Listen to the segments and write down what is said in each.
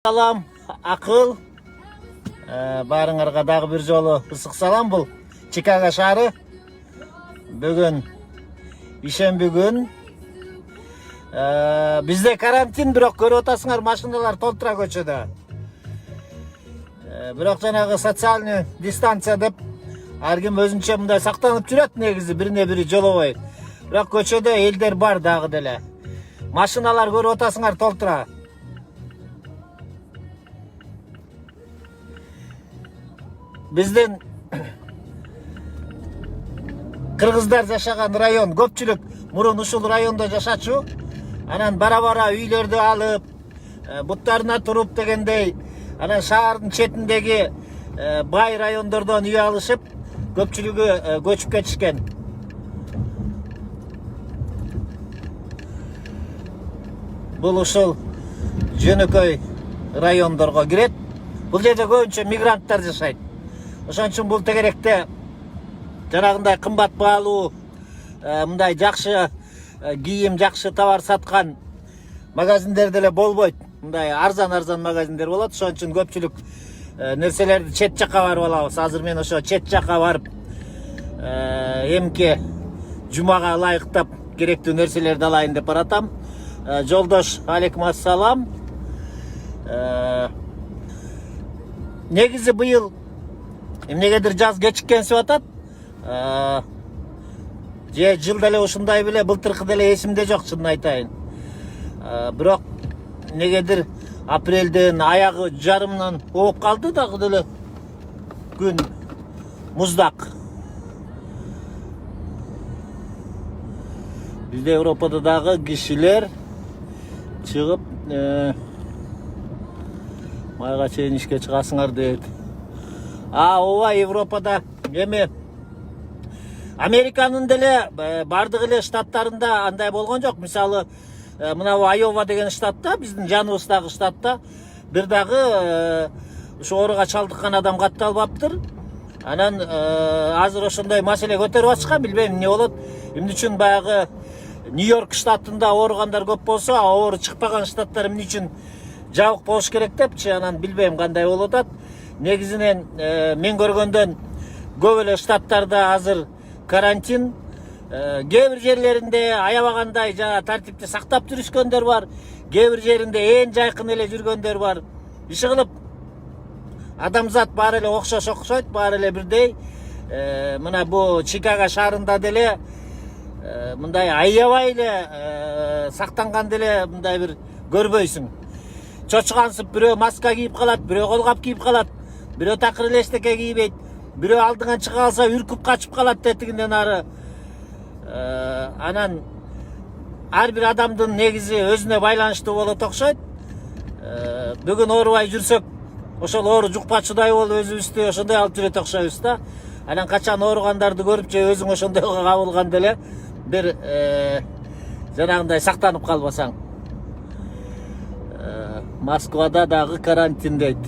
Салам, акыл. Барыңарга дагы бир жолу ысык салам. Бул Чикаго шаары. Бүгүн ишемби күн. Бизде карантин, бирок көрүп атасыңар, машиналар толтура көчөдө. Бирок жанагы социальный дистанция деп ар ким өзүнчө мындай сактанып жүрөт негизи, бирине бири жолобой. Бирок көчөдө элдер бар дагы деле. Машиналар көрүп атасыңар толтура. Биздин кыргыздар жашаган район көпчүлүк мурун ушул райондо жашачу. Анан бара-бара үйлөрдү алып, буттарына туруп дегендей, анан шаардын четиндеги бай райондордон үй алышып, көпчүлүгү көчүп кетишкен. Бул ушул жөнөкөй райондорго кирет. Бул жерде көбүнчө мигранттар жашайт. Ошон үчүн бул тегеректе жанагындай кымбат баалуу, мындай жакшы кийим, жакшы товар саткан магазиндер деле болбойт. Мындай арзан магазиндер болот. Ошон үчүн көпчүлүк нерселерди чет жакка барып алабыз. Азыр мен ошо чет жакка барып эмки жумага ылайыктап керектүү нерселерди алайын деп баратам. Жолдош, алейкум ассалам. Негизи быйыл эмнегедир жаз кечиккенсип атат. Же жыл деле ушундай беле, былтыркы деле эсимде жок, чынын айтайын. Бирок негедир апрелдин аягы жарымынан ооп калды дагы деле күн муздак. Бизде Европада дагы кишилер чыгып майга чейин ишке чыгасыңар дейт. Ооба, Европада эми Американын деле бардык эле штаттарында андай болгон жок. Мисалы, мына Айова деген штатта, биздин жаныбыздагы штатта бир дагы ушу ооруга чалдыккан адам катталбаптыр. Анан азыр ошондой маселе көтөрүп атышкан, билбейм эмне болот. Эмне үчүн баягы Нью-Йорк штатында ооругандар көп болсо, оору чыкпаган штаттар эмне үчүн жабык болуш керек депчи, анан билбейм кандай болуп атат. Негизинен мен көргөндөн көп эле штаттарда азыр карантин, кээ бир жерлеринде аябагандай жана тартипти сактап жүрүшкөндөр бар, кээ бир жеринде ээн жайкын эле жүргөндөр бар. Иши кылып адамзат баары эле окшойт, баары эле бирдей. Мына бу Чикаго шаарында деле мындай аябай эле сактанган деле мындай бир көрбөйсүң. Чочкансып бирөө маска кийип калат, бирөө колгап кийип калат, бирөө такыр эле эчтеке кийбейт, бирөө алдыңан чыга калса үркүп качып калат тетигинден ары. Анан ар бир адамдын негизи өзүнө байланыштуу болот окшойт. Бүгүн оорубай жүрсөк, ошол оору жукпачудай болуп өзүбүздү ошондой алып жүрөт окшойбуз да. Анан качан ооругандарды көрүп же өзүң ошондойго кабылган деле бир жанагындай сактанып калбасаң. Москвада дагы карантин дейт.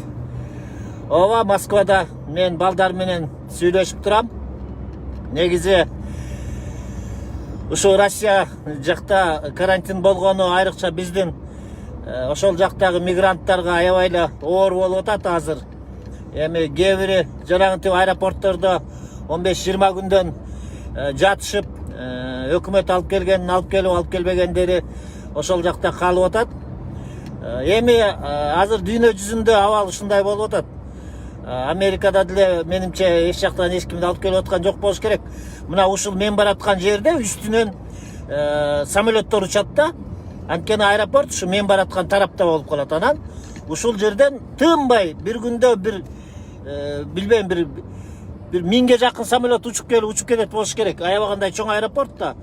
Ооба, Москвада мен балдар менен сүйлөшүп турам. Негизи ушу Россия жакта карантин болгону айрыкча биздин ошол жактагы мигранттарга аябай эле оор болуп атат азыр. Эми кээ бири жанагынтип аэропорттордо 15-20 күндөн жатышып, өкмөт алып келгенин алып келип, алып келбегендери ошол жакта калып атат. Эми азыр дүйнө жүзүндө абал ушундай болуп атат. Америкада деле менимче эч жактан эч кимди алып келип аткан жок болуш керек. Мына ушул мен бараткан жерде үстүнөн самолеттор учат да. Анткени аэропорт ушу мен бараткан тарапта болуп калат. Анан ушул жерден тынбай бир күндө бир билбейм бир 1000ге жакын самолет учуп келет болуш керек. Аябагандай чоң аэропортта.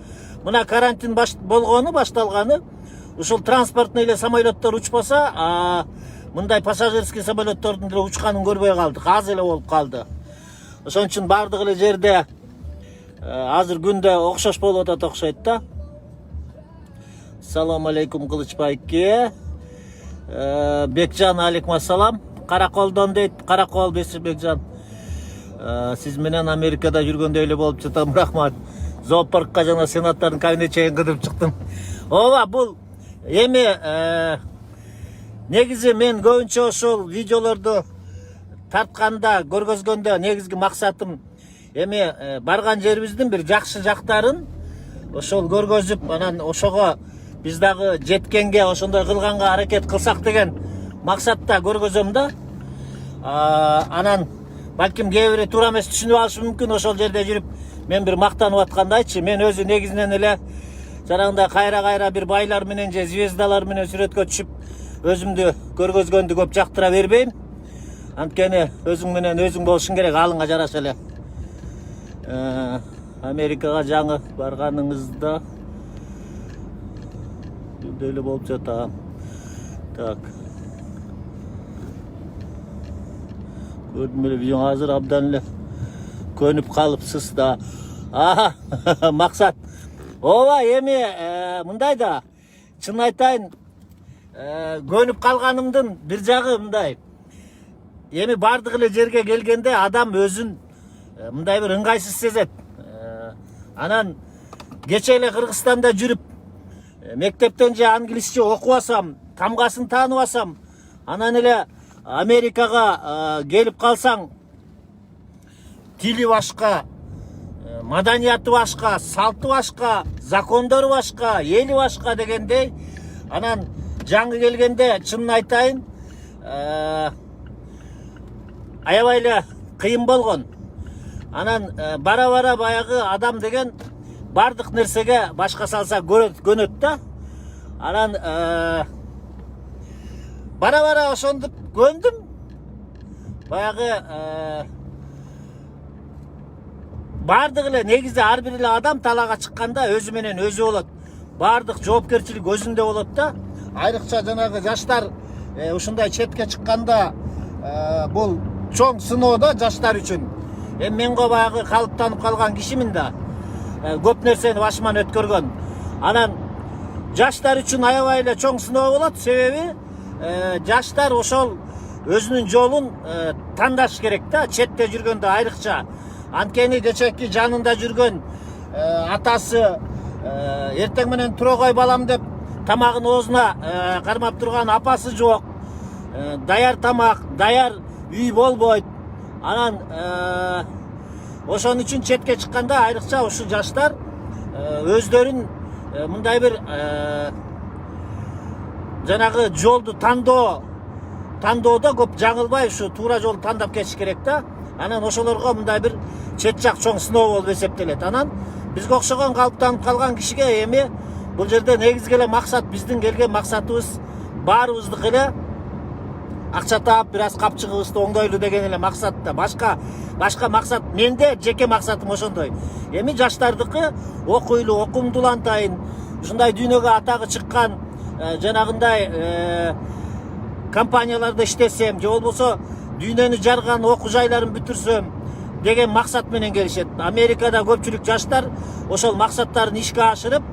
Мына карантин башталганы ушул транспортный эле самолеттор учпаса, мындай пассажирский самолеттордун деле учканын көрбөй калдык. Аз эле болуп калды. Ошон үчүн бардык эле жерде азыр күндө окшош болуп атат окшойт да. Салам алейкум Кылычбайке. Бекжан, алейкум ассалам. Караколдон дейт. Каракол Бекжан. Сиз менен Америкада жүргөндөй эле болуп жатам, рахмат. Зоопаркка жана сенаттардын кабинет чейин кыдырып чыктым. Ооба, бул эми негизи мен көбүнчө ошол видеолорду тартканда көргөзгөндө негизги максатым эми барган жерибиздин бир жакшы жактарын ошол көргөзүп, анан ошого биз дагы жеткенге, ошондой кылганга аракет кылсак деген максатта көргөзөм да. Анан балким кээ бири туура эмес түшүнүп алышы мүмкүн. Ошол жерде жүрүп мен бир мактанып аткандайчы, мен өзү негизинен эле жанагындай кайра бир байлар менен же звездалар менен сүрөткө түшүп өзүмдү көргөзгөндү көп жактыра бербейм. Анткени өзүң менен өзүң болушуң керек, алыңа жараша эле. Америкага жаңы барганыңызда деле болуп жатам. Так. Көрдүм эле видео азыр абдан эле көнүп калыпсыз да. Максат. Ооба, эми мындай да, чын айтайын, көнүп калганымдын бир жагы мындай. Эми бардык эле жерге келгенде адам өзүн мындай бир ыңгайсыз сезет. Анан кече эле Кыргызстанда жүрүп, мектептен же англисче окубасам, тамгасын тааныбасам, анан эле Америкага келип калсаң, тили башка, маданияты башка, салты башка, закондору башка, эли башка дегендей. Анан жаңы келгенде чынын айтайын, аябай эле кыйын болгон. Анан бара баягы адам деген бардык нерсеге башка салса көнөт да. Анан бара ошондуп көндүм. Баягы бардык эле негизи ар бир эле адам талаага чыкканда өзү менен өзү болот. Бардык жоопкерчилик өзүндө болот да. Айрыкча жанагы жаштар ушундай четке чыкканда бул чоң сыноо да жаштар үчүн. Мен го баягы калыптанып калган кишимин да. Көп нерсени башыман өткөргөн. Анан жаштар үчүн аябай эле чоң сыноо болот, себеби жаштар ошол өзүнүн жолун тандаш керек да, четте жүргөндө айрыкча. Анткени кечеки жанында жүргөн атасы эртең менен тура кой балам деп тамагын оозуна кармап турган апасы жок. Даяр тамак, даяр үй болбойт. Анан ошон үчүн четке чыкканда айрыкча ушу жаштар өздөрүн мындай бир жанагы жолду тандоодо көп жаңылбай ушу туура жолду тандап кетиш керек да. Анан ошолорго мындай бир чет жак чоң сыноо болуп эсептелет. Анан бизге окшогон калыптанып калган кишиге эми бул жерде негизги эле максат, биздин келген максатыбыз баарыбыздык эле акча таап бир аз капчыгыбызды оңдойлу деген эле максатта. Башка максат менде жеке максатым ошондой. Эми жаштардыкы окуйлу, окумдулантайын, ушундай дүйнөгө атагы чыккан жанагындай компанияларда иштесем, же болбосо дүйнөнү жарган окуу жайларын бүтүрсөм деген максат менен келишет. Америкада көпчүлүк жаштар ошол максаттарын ишке ашырып,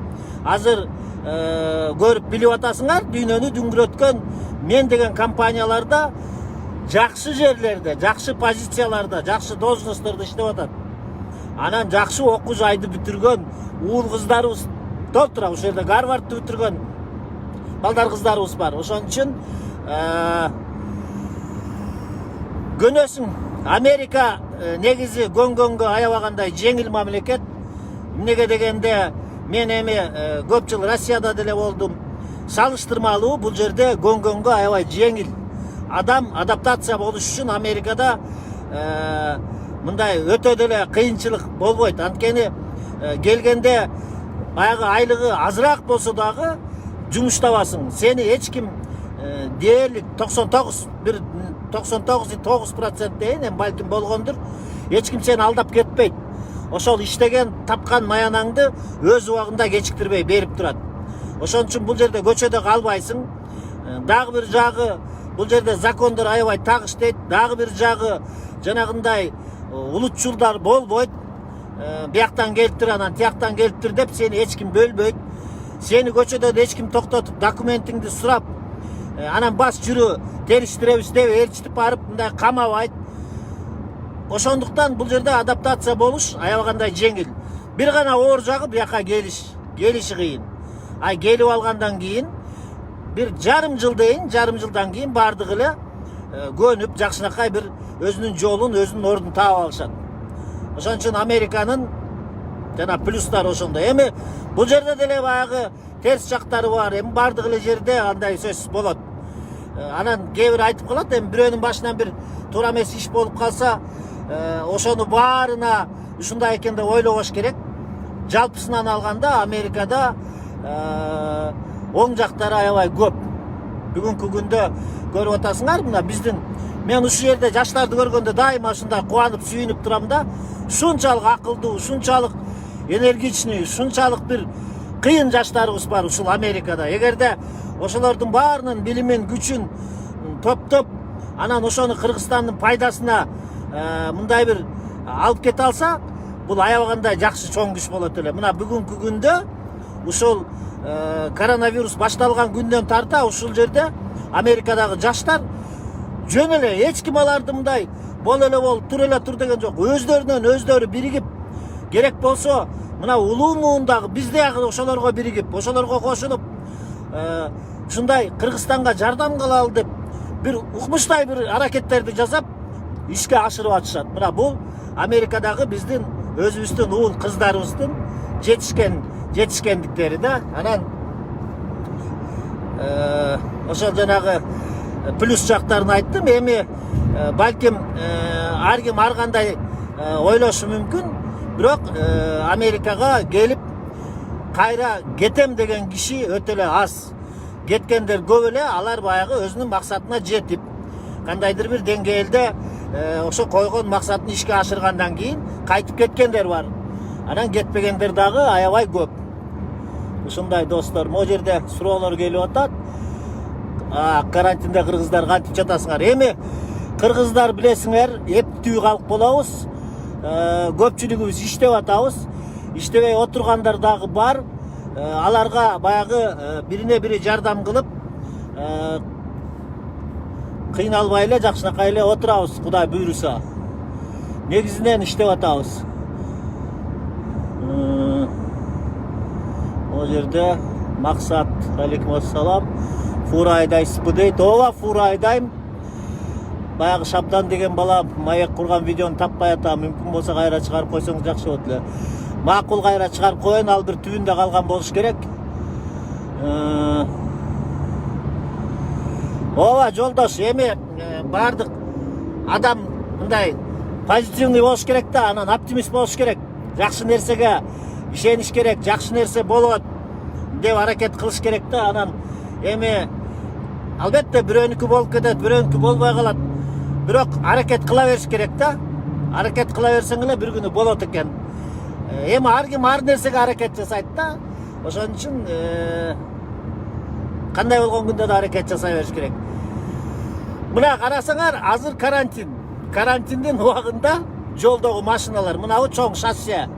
азыр көрүп билип атасыңар, дүйнөнү дүңгүрөткөн мен деген компанияларда жакшы жерлерде, жакшы позицияларда, жакшы должносттордо иштеп атат. Анан жакшы окуу жайды бүтүргөн уул кыздарыбыз толтура, ошол жерде Гарвардты бүтүргөн балдар кыздарыбыз бар. Ошон үчүн көнөсүң. Америка негизи көнгөнгө аябагандай жеңил мамлекет. Эмнеге дегенде мен эми көп жыл Россияда деле болдум. Салыштырмалуу бул жерде көнгөнгө аябай жеңил. Адам адаптация болуш үчүн Америкада мындай өтө деле кыйынчылык болбойт. Анткени келгенде баягы айлыгы азыраак болсо дагы жумуштабасың. Сени эч ким дээрлик 99,9% дейин балким болгондур. Эч ким сени алдап кетпейт. Ошол иштеген тапкан маянаңды өз убагында кечиктирбей берип турат. Ошон үчүн бул жерде көчөдө калбайсың. Дагы бир жагы бул жерде закондор аябай тагыш дейт. Дагы бир жагы жанагындай улутчулдар болбойт. Бияктан келиптир, анан тияктан келиптир деп сени эч ким бөлбөйт. Сени көчөдө эч ким токтотуп документиңди сурап, анан бас жүрү териштиребиз деп ээрчитип барып мындай камабайт. Ошондуктан бул жерде адаптация болуш аябагандай жеңил. Бир гана оор жагы бияка келиши кыйын. Келип алгандан кийин bir жарым жылдан кийин бардыгы эле көнүп жакшынакай бир өзүнүн жолун, өзүнүн ордун таап алышат. Ошон үчүн Американын жана плюстары ошондо. Эми бул жерде деле баягы терс жактары бар. Эми бардык эле жерде андай сөзсүз болот. Анан кээ бир айтып калат, эми бирөөнүн башынан бир туура эмес иш болуп калса, ошону баарына ушундай экен деп ойлобош керек. Жалпысынан алганда Америкада оң жактары аябай көп. Бүгүнкү күндө көрүп атасыңар, мына биздин мен ушул жерде жаштарды көргөндө дайыма ушундай кубанып, сүйүнүп турам да. Ушунчалык акылдуу, ушунчалык энергичный, ушунчалык бир кыйын жаштарыбыз бар ушул Америкада. Эгерде ошолордун баарынын билимин, күчүн топтоп, анан ошону Кыргызстандын пайдасына мындай бир алып кете алса, бул аябагандай жакшы чоң күч болот эле. Мына бүгүнкү күндө ушул коронавирус башталган күндөн тарта ушул жерде Америкадагы жаштар жөн эле эч ким аларды мындай бол эле бол, тур эле тур деген жок. Өздөрүнөн өздөрү биригип, керек болсо мына улуу муундагы биз дагы ошолорго биригип, ошолорго кошулуп, ушундай Кыргызстанга жардам кылалы деп бир укмуштай бир аракеттерди жасап ишке ашырып атышат. Мына бул Америкадагы биздин өзүбүздүн уул кыздарыбыздын жетишкендиктери да. Анан ошол жанагы плюс жактарын айттым. Эми балким ар ким ар кандай ойлошу мүмкүн, бирок Америкага келип кайра кетем деген киши өтө эле аз. Кеткендер көп эле, алар баягы өзүнүн максатына жетип, кандайдыр бир деңгээлде ошо койгон максатын ишке ашыргандан кийин кайтып кеткендер бар. Анан кетпегендер дагы аябай көп. Ушундай достор, могу жерде суроолор келип атат. Карантинде кыргыздар кантип жатасыңар? Эми кыргыздар билесиңер, эптүү калк болобуз. Көпчүлүгүбүз иштеп атабыз. Иштебей отургандар дагы бар. Аларга баягы бирине бири жардам кылып, кыйналбай эле жакшынакай эле отурабыз, Кудай буйруса. Негизинен иштеп атабыз. О жерде Максат, алейкум ассалам. Фура айдайсызбы дейт. Ооба, фура айдайм. Баягы Шабдан деген бала маек курган видеону таппай атам. Мүмкүн болсо кайра чыгарып койсоңуз жакшы болот эле. Макул, кайра чыгарып коеюн, ал бир түбүндө калган болуш керек. Ооба, жолдош, эми бардык адам мындай позитивный болуш керек да, анан оптимист болуш керек. Жакшы нерсеге ишениш керек, жакшы нерсе болот деп аракет кылыш керек да. Анан эми албетте бирөөнүкү болуп кетет, бирөөнүкү болбой калат. Бирок аракет кыла бериш керек да. Аракет кыла берсең эле бир күнү болот экен. Эми ар ким ар нерсеге аракет жасайт да. Ошон үчүн кандай болгон күндө да аракет жасай бериш керек. Мына карасаңар, азыр карантин. Карантиндин убагында жолдогу машиналар, мынабу чоң шоссе.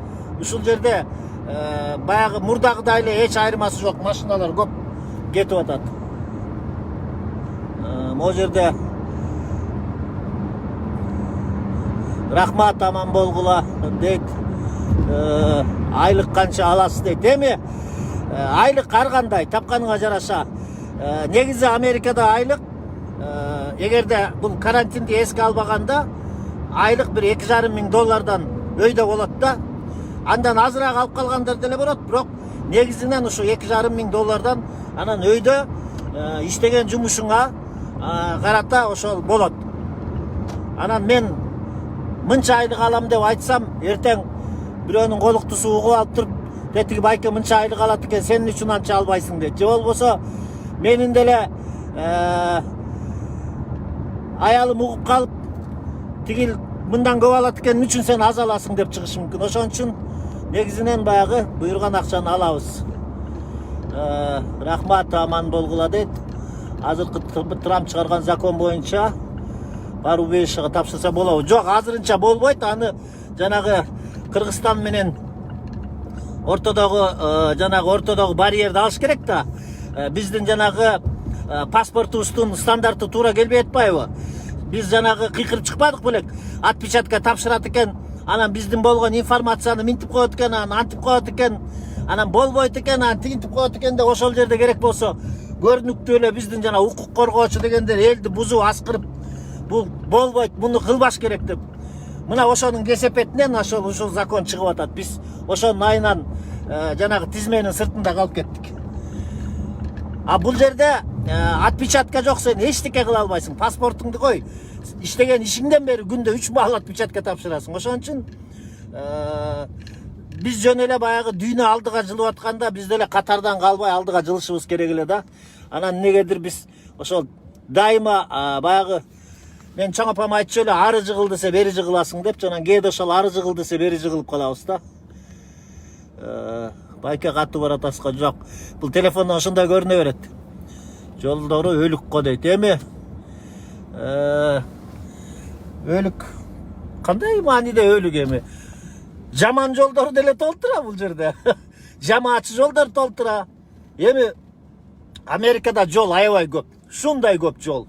Ушул жерде баягы мурдагыдай эле эч айырмасы жок, машиналар көп кетип атат. Могу жерде рахмат, аман болгула дейт. Айлык канча аласыз дейт. Эми айлык ар кандай тапканыңа жараша. Негизи Америкада айлык, эгерде бул карантинди эске албаганда, айлык бир $2,500 өйдө болот да. Андан азыраак алып калгандар деле болот, бирок негизинен ушу $2,500 анан өйдө иштеген жумушуңа карата ошол болот. Анан мен мынча айлык алам деп айтсам, эртең бирөөнүн колуктусу угуп алып туруп, тетиги байке мынча айлык алат экен, сенин үчүн анча албайсың дейт. Же болбосо менин деле аялым угуп калып, тигил мындан көп алат экен, үчүн сен аз аласың деп чыгышы мүмкүн. Ошон үчүн негизинен баягы буйрган акчаны алабыз. Рахмат, аман болгула дейт. Азыркы Трамп чыгарган закон боюнча бар убежищеге тапшырса болобу? Жок, азырынча болбойт. Аны жанагы Кыргызстан менен ортодогу барьерди алыш керек да. Биздин жанагы паспортубуздун стандарты туура келбей атпайбы? Биз жанагы кыйкырып чыкпадык белек. Отпечатка тапшырат экен, анан биздин болгон информацияны минтип коет экен, анан антип коет экен, анан болбойт экен, анан тигинтип коет экен деп ошол жерде керек болсо көрүнүктүү эле биздин жана укук коргоочу дегендер элди бузуп аскырып бул болбойт, муну кылбаш керек деп. Мына ошонун кесепетинен ушул закон чыгып атат. Биз ошонун айынан жанагы тизменин сыртында калып кеттик. А бул жерде отпечатка жок, сен эчтеке кыла албайсың. Паспортуңду кой, иштеген ишиңден бери күндө 3 баал отпечатка тапшырасың. Ошон үчүн биз жөн эле баягы дүйнө алдыга жылып атканда биз деле катардан калбай алдыга жылышыбыз керек эле да. Анан эмнегедир биз ошол дайыма баягы мен чоң апам айтчу эле, ары жыгыл десе бери жыгыласың деп, жана кээде ошол ары жыгыл десе бери жыгылып калабыз да. Байке катуу барат аска жок. Бул телефондон ошондой көрүнө берет. Жолдору өлүк го дейт. Эми өлүк кандай мааниде өлүк эми? Жаман жолдор деле толтура бул жерде. Жамаатчы жолдор толтура. Эми Америкада жол аябай көп. Шундай көп жол.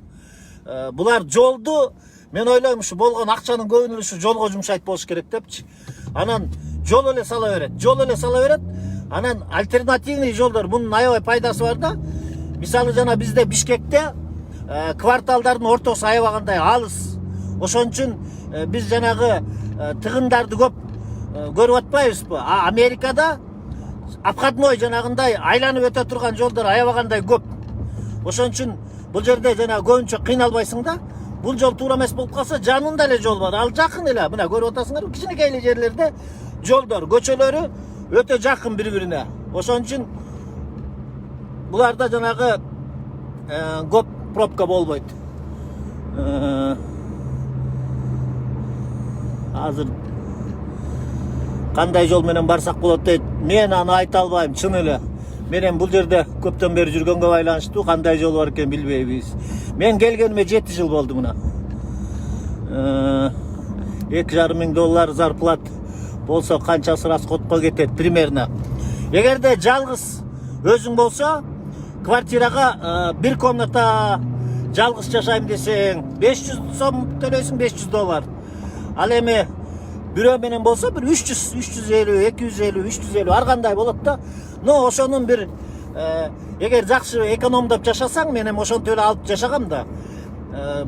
Булар жолду мен ойлойм ушу болгон акчанын көбүн ушу жолго жумшайт болуш керек депчи. Анан жол эле сала берет. Анан альтернативный жолдор, мунун аябай пайдасы бар да. Мисалы жана бизде Бишкекте кварталдардын ортосу аябагандай алыс. Ошон үчүн биз жанагы тыгындарды көп көрүп атпайбызбы? Америкада обходной жанагындай айланып өтө турган жолдор аябагандай көп. Ошон үчүн бул жерде жана көбүнчө кыйналбайсың да. Бул жол туура эмес болуп калса, жанында эле жол бар. Ал жакын эле. Мына көрүп атасыңар, кичинекей эле жерлерде жолдор, көчөлөрү өтө жакын бири-бирине. Ошон үчүн буларда жанагы көп пробка болбойт. Азыр кандай жол менен барсак болот дейт. Мен аны айта албайм, чын эле. Менен бул жерде көптөн бери жүргөнгө байланыштуу кандай жол бар экен билбейбиз. Мен келгениме 7 жыл болду мына. $2,500 зарплат болсо канчасы расходко кетет примерно. Эгерде жалгыз өзүң болсо, квартирага бир комната жалгыз жашайм десең, 500 сом төлөйсүң, $500. Ал эми бирөө менен болсо бир 300, 350, 250, 350 ар кандай болот да. Но ошонун бир эгер жакшы экономдоп жашасаң, мен эми ошонтип эле алып жашагам да.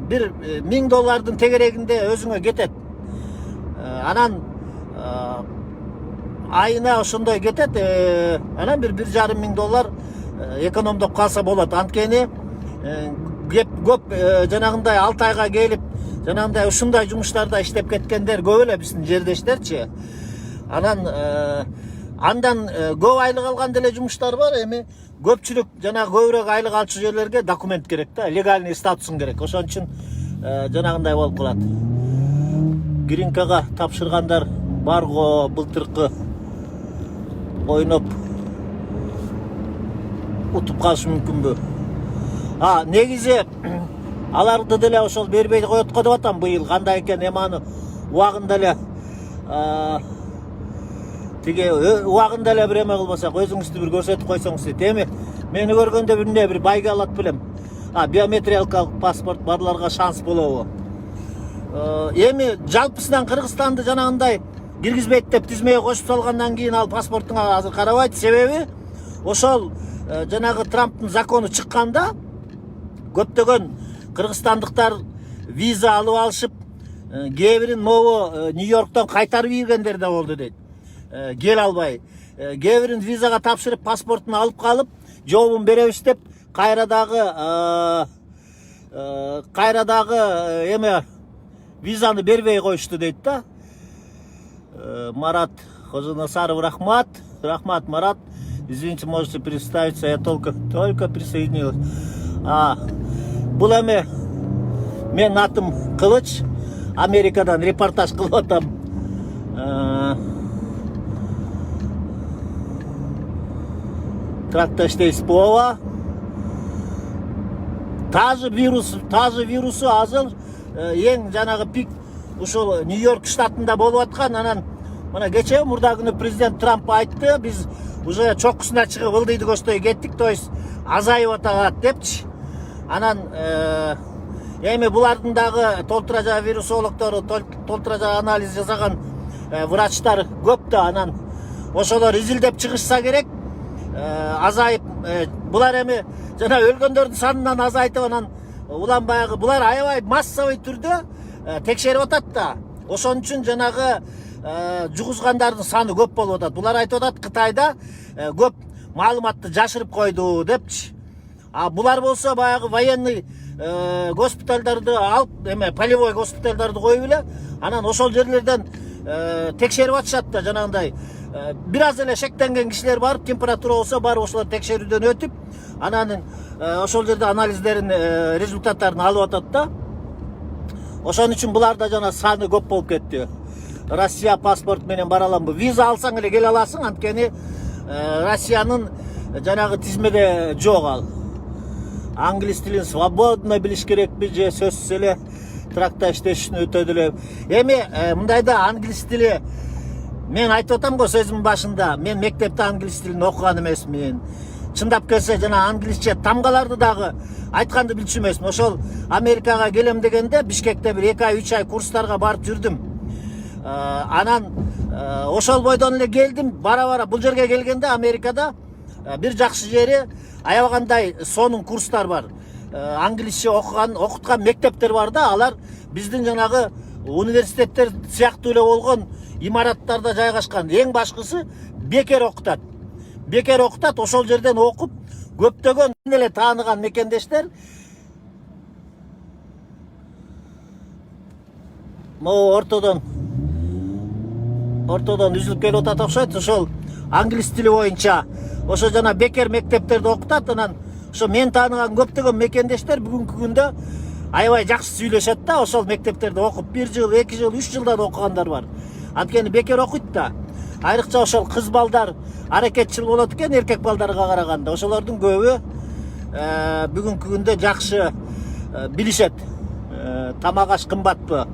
Бир $1000 тегерегинде өзүңө кетет. Анан айына ошондой кетет. Анан бир $1,500 экономдоп калса болот. Анткени көп жанагындай 6 айга келип, жанагындай ушундай жумуштарда иштеп кеткендер көп эле биздин жердештерчи. Андан көп айлык алган деле жумуштар бар. Эми көпчүлүк жана көбүрөөк айлык алчу жерлерге документ керек да, легальный статусун керек. Ошон үчүн жанагындай болуп калат. Гринкага тапшыргандар барго былтыркы ойноп утуп калышы мүмкүнбү? Негизи аларды деле ошол бербей коет го деп атам быйыл. Кандай экен эманы убагында эле тиги убагында эле бир эме кылбасак, өзүңүздү бир көрсөтүп койсоңуз дейт. Эми мени көргөндө бир байга алат белем. Биометриялык паспорт барларга шанс болобу? Эми жалпысынан Кыргызстанды жанагындай киргизбейт деп тизмеге кошуп салгандан кийин ал паспортуңа азыр карабайт. Себеби ошол жанагы Трамптын закону чыкканда көптөгөн кыргызстандыктар виза алып алышып, кээ бирин могу Нью-Йорктон кайтарып ийгендер да болду дейт. Кел албай. Кээ бирин визага тапшырып, паспортун алып калып, жообун беребиз деп кайрадагы эме визаны бербей коюшту дейт да. Марат Хоженасаров, рахмат, Марат. Извините, можете представиться, я только присоединилась. Бул эми мен атым Кылыч, Америкадан репортаж кылып атам. Как-то здесь плохо. Та же вирусу азыр эң жанагы пик ушул Нью-Йорк штатында болуп аткан. Анан мына кече мурда күнү президент Трамп айтты, биз уже чокусуна чыгып ылдыйды көчтөй кеттик, то есть азайып атат депчи. Анан эми булардын дагы толтура жагы вирусологдору, толтура жагы анализ жасаган врачтар көп да. Анан ошолор изилдеп чыгышса керек, азайып булар эми жана өлгөндөрдүн санынан азайтып анан улам баягы булар аябай массовый түрдө текшерип атат да. Ошон үчүн жанагы жугузгандардын саны көп болуп атат. Булар айтып атат Кытайда көп маалыматты жашырып койду депчи. А булар болсо баягы военный госпитальдарды алып, полевой госпитальдарды коюп эле, анан ошол жерлерден текшерип атышат да, жанагындай бир аз эле шектенген кишилер барып, температура болсо барып ошолор текшерүүдөн өтүп, анан ошол жерде анализдерин результаттарын алып атат да. Ошон үчүн буларда жана саны көп болуп кетти. Россия паспорт менен бара аламбы? Виза алсаң эле келе аласың, анткени Россиянын жанагы тизмеде жок ал. Англис тилин свободно билиш керекпи же сөзсүз эле тракта иштешин өтөдү эле. Эми мындайда англис тили, мен айтып атам го сөзүмдүн башында, мен мектепте англис тилин окуган эмесмин. Чындап келсе жана англисче тамгаларды дагы айтканды билчү эмесмин. Ошол Америкага келем дегенде Бишкекте бир 2 ай 3 ай курстарга барып жүрдүм. Анан ошол бойдон эле келдим. Бара бул жерге келгенде Америкада бир жакшы жери аябагандай сонун курстар бар. Англисче окуткан мектептер бар да, алар биздин жанагы университеттер сыяктуу эле болгон имараттарда жайгашкан. Эң башкысы бекер окутат. Бекер окутат, ошол жерден окуп көптөгөн эле тааныган мекендештер могу ортодон үзүлүп келип атат окшойт. Ошол англис тили боюнча ошо жана бекер мектептерде окутат. Анан ошо мен тааныган көптөгөн мекендештер бүгүнкү күндө аябай жакшы сүйлөшөт да, ошол мектептерде окуп 1 жыл, 2 жыл, 3 жылдан окугандар бар. Анткени бекер окуйт да. Айрыкча ошол кыз балдар аракетчил болот экен эркек балдарга караганда. Ошолордун көбү бүгүнкү күндө жакшы билишет. Тамак аш кымбатпы?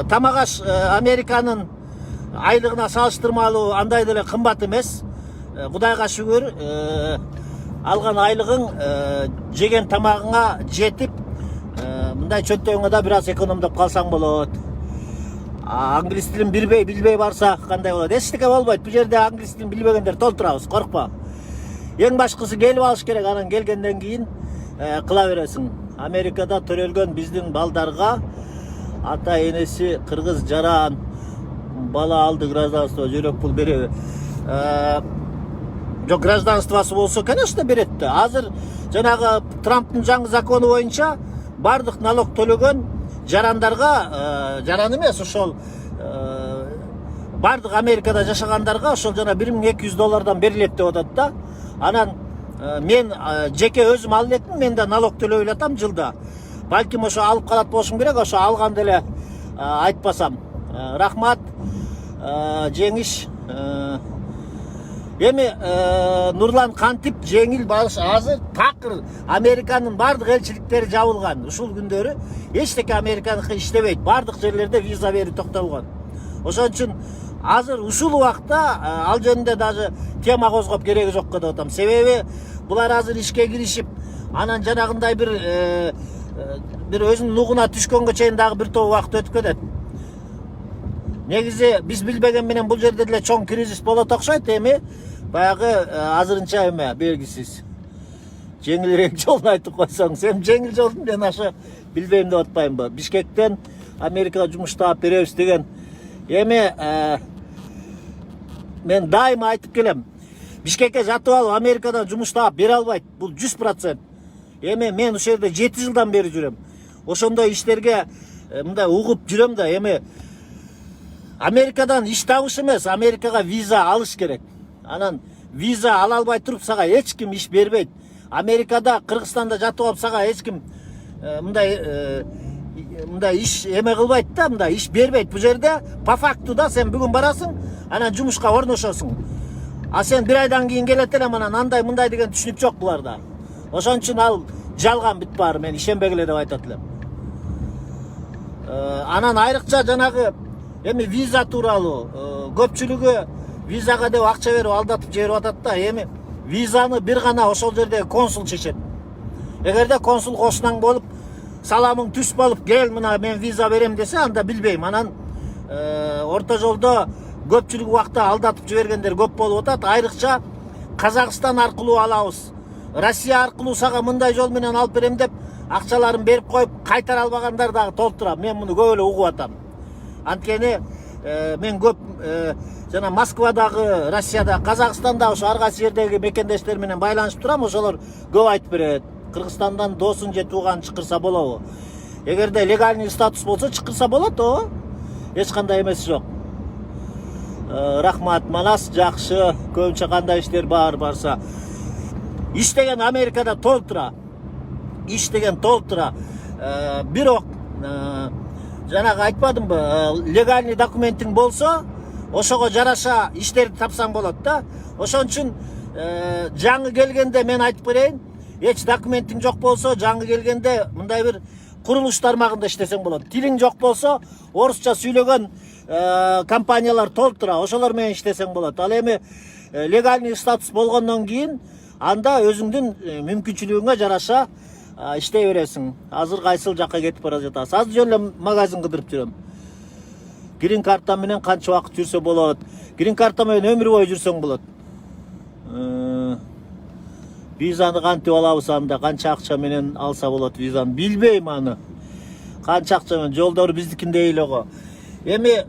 Тамак аш Американын айлыгына салыштырмалуу андай деле кымбат эмес. Кудайга шүгүр, алган айлыгың жеген тамагыңа жетип, мындай чөнтөгүңө да бир аз экономдоп калсаң болот. Англис тилин билбей барса кандай болот? Эчтеке болбойт. Бул жерде англис тилин билбегендер толтурабыз, коркпа. Эң башкысы келип алыш керек, анан келгенден кийин кыла бересиң. Америкада төрөлгөн биздин балдарга ата энеси кыргыз жаран бала алды, гражданство, жөрөк пул береби? Жок, гражданствосы болсо, конечно, берет да. Азыр жанагы Трамптын жаңы закону боюнча бардык налог төлөгөн жарандарга, жаран эмес, ошол бардык Америкада жашагандарга ошол жана $1200 берилет деп атат да. Анан мен жеке өзүм алып элетмин, мен да налог төлөп элатам жылда. Балким ошо алып калат болушум керек, ошо алганда эле айтпасам. Рахмат, жеңиш. Эми Нурлан кантип жеңил багыш, азыр такыр Американын бардык элчиликтери жабылган. Ушул күндөрү эчтеке Американыкы иштебейт. Бардык жерлерде виза берүү токтолгон. Ошон үчүн азыр ушул убакта ал жөнүндө даже тема козгоп кереги жок деп атам. Себеби булар азыр ишке киришип, анан жанагындай бир өзүнүн нугуна түшкөнгө чейин дагы бир топ убакыт өтүп кетет. Негизи биз билбеген менен бул жерде деле чоң кризис болот окшойт. Эми баягы азырынча белгисиз. Жеңилирээк жолун айтып койсоң, сен жеңил жолдун мен ошо билбейм деп атпаймынбы? Бишкектен Америкага жумуш таап беребиз деген. Эми мен дайыма айтып келем. Бишкекке жатып алып Америкада жумуш таап бере албайт. Бул 100%. Эми мен ошол жерде 7 жылдан бери жүрөм. Ошондой иштерге мындай угуп жүрөм да, эми Америкадан иш табыш эмес, Америкага виза алыш керек. Анан виза ала албай туруп сага эч ким иш бербейт. Америкада, Кыргызстанда жатып алып сага эч ким мындай иш эме кылбайт да, мындай иш бербейт. Бул жерде по факту да сен бүгүн барасың, анан жумушка орношосуң. А сен бир айдан кийин келет элем, анан андай мындай деген түшүнүк жок буларда. Ошон үчүн ал жалган бүт баары, мен ишенбегиле деп айтат элем. Анан айрыкча жанагы эми виза тууралуу көпчүлүгү визага деп акча берип алдатып жиберип атат да. Эми визаны бир гана ошол жерде консул чечет. Эгерде консул кошунаң болуп, саламың түз болуп, кел мына мен виза берем десе, анда билбейм. Анан орто жолдо көпчүлүк убакта алдатып жибергендер көп болуп атат. Айрыкча Казакстан аркылуу алабыз, Россия аркылуу сага мындай жол менен алып берем деп акчаларын берип коюп кайтара албагандар дагы толтура. Мен муну көп эле угуп атам. Анткени мен көп жана Москвадагы, Россияда, Казакстанда ошо ар кайсы жердеги мекендештер менен байланышып турам. Ошолор көп айтып берет. Кыргызстандан досун же тууганын чакырса болобу? Эгерде легальный статус болсо чакырса болот, эч кандай эмеси жок. Рахмат, Манас жакшы. Көбүнчө кандай иштер барса. Иштеген Америкада толтура. Иштеген толтура. Бирок жанагы айтпадымбы, легальный документиң болсо, ошого жараша иштерди тапсаң болот да. Ошон үчүн жаңы келгенде мен айтып берейин, эч документиң жок болсо, жаңы келгенде мындай бир курулуш тармагында иштесең болот. Тилиң жок болсо, орусча сүйлөгөн компаниялар толтура, ошолор менен иштесең болот. Ал эми легальный статус болгондон кийин анда өзүңдүн мүмкүнчүлүгүңө жараша иштей бересиң. Азыр кайсыл жакка кетип бара жатасыз? Азыр жөн эле магазин кыдырып жүрөм. Грин карта менен канча убакыт жүрсө болот? Грин карта менен өмүр бою жүрсөң болот. Визаны кантип алабыз анда? Канча акча менен алса болот визаны? Билбейм аны. Канча акча менен? Жолдор биздикиндей эле го. Эми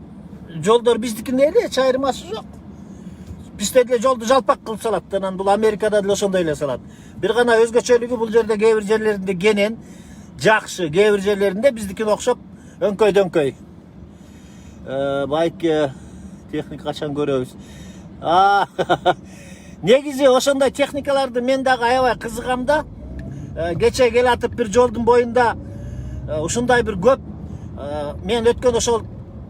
жолдор биздикиндей эле, эч айырмасы жок. Бизде деле жолду жалпак кылып салат. Анан бул Америкада деле ошондой эле салат. Бир гана өзгөчөлүгү бул жерде кээ бир жерлеринде кенен, жакшы, кээ бир жерлеринде биздикине окшоп өңкөй-дөңкөй. Байке техника качан көрөбүз? Негизи ошондой техникаларды мен дагы аябай кызыгам да. Кече келатып бир жолдун боюнда ушундай бир көп мен өткөн ошол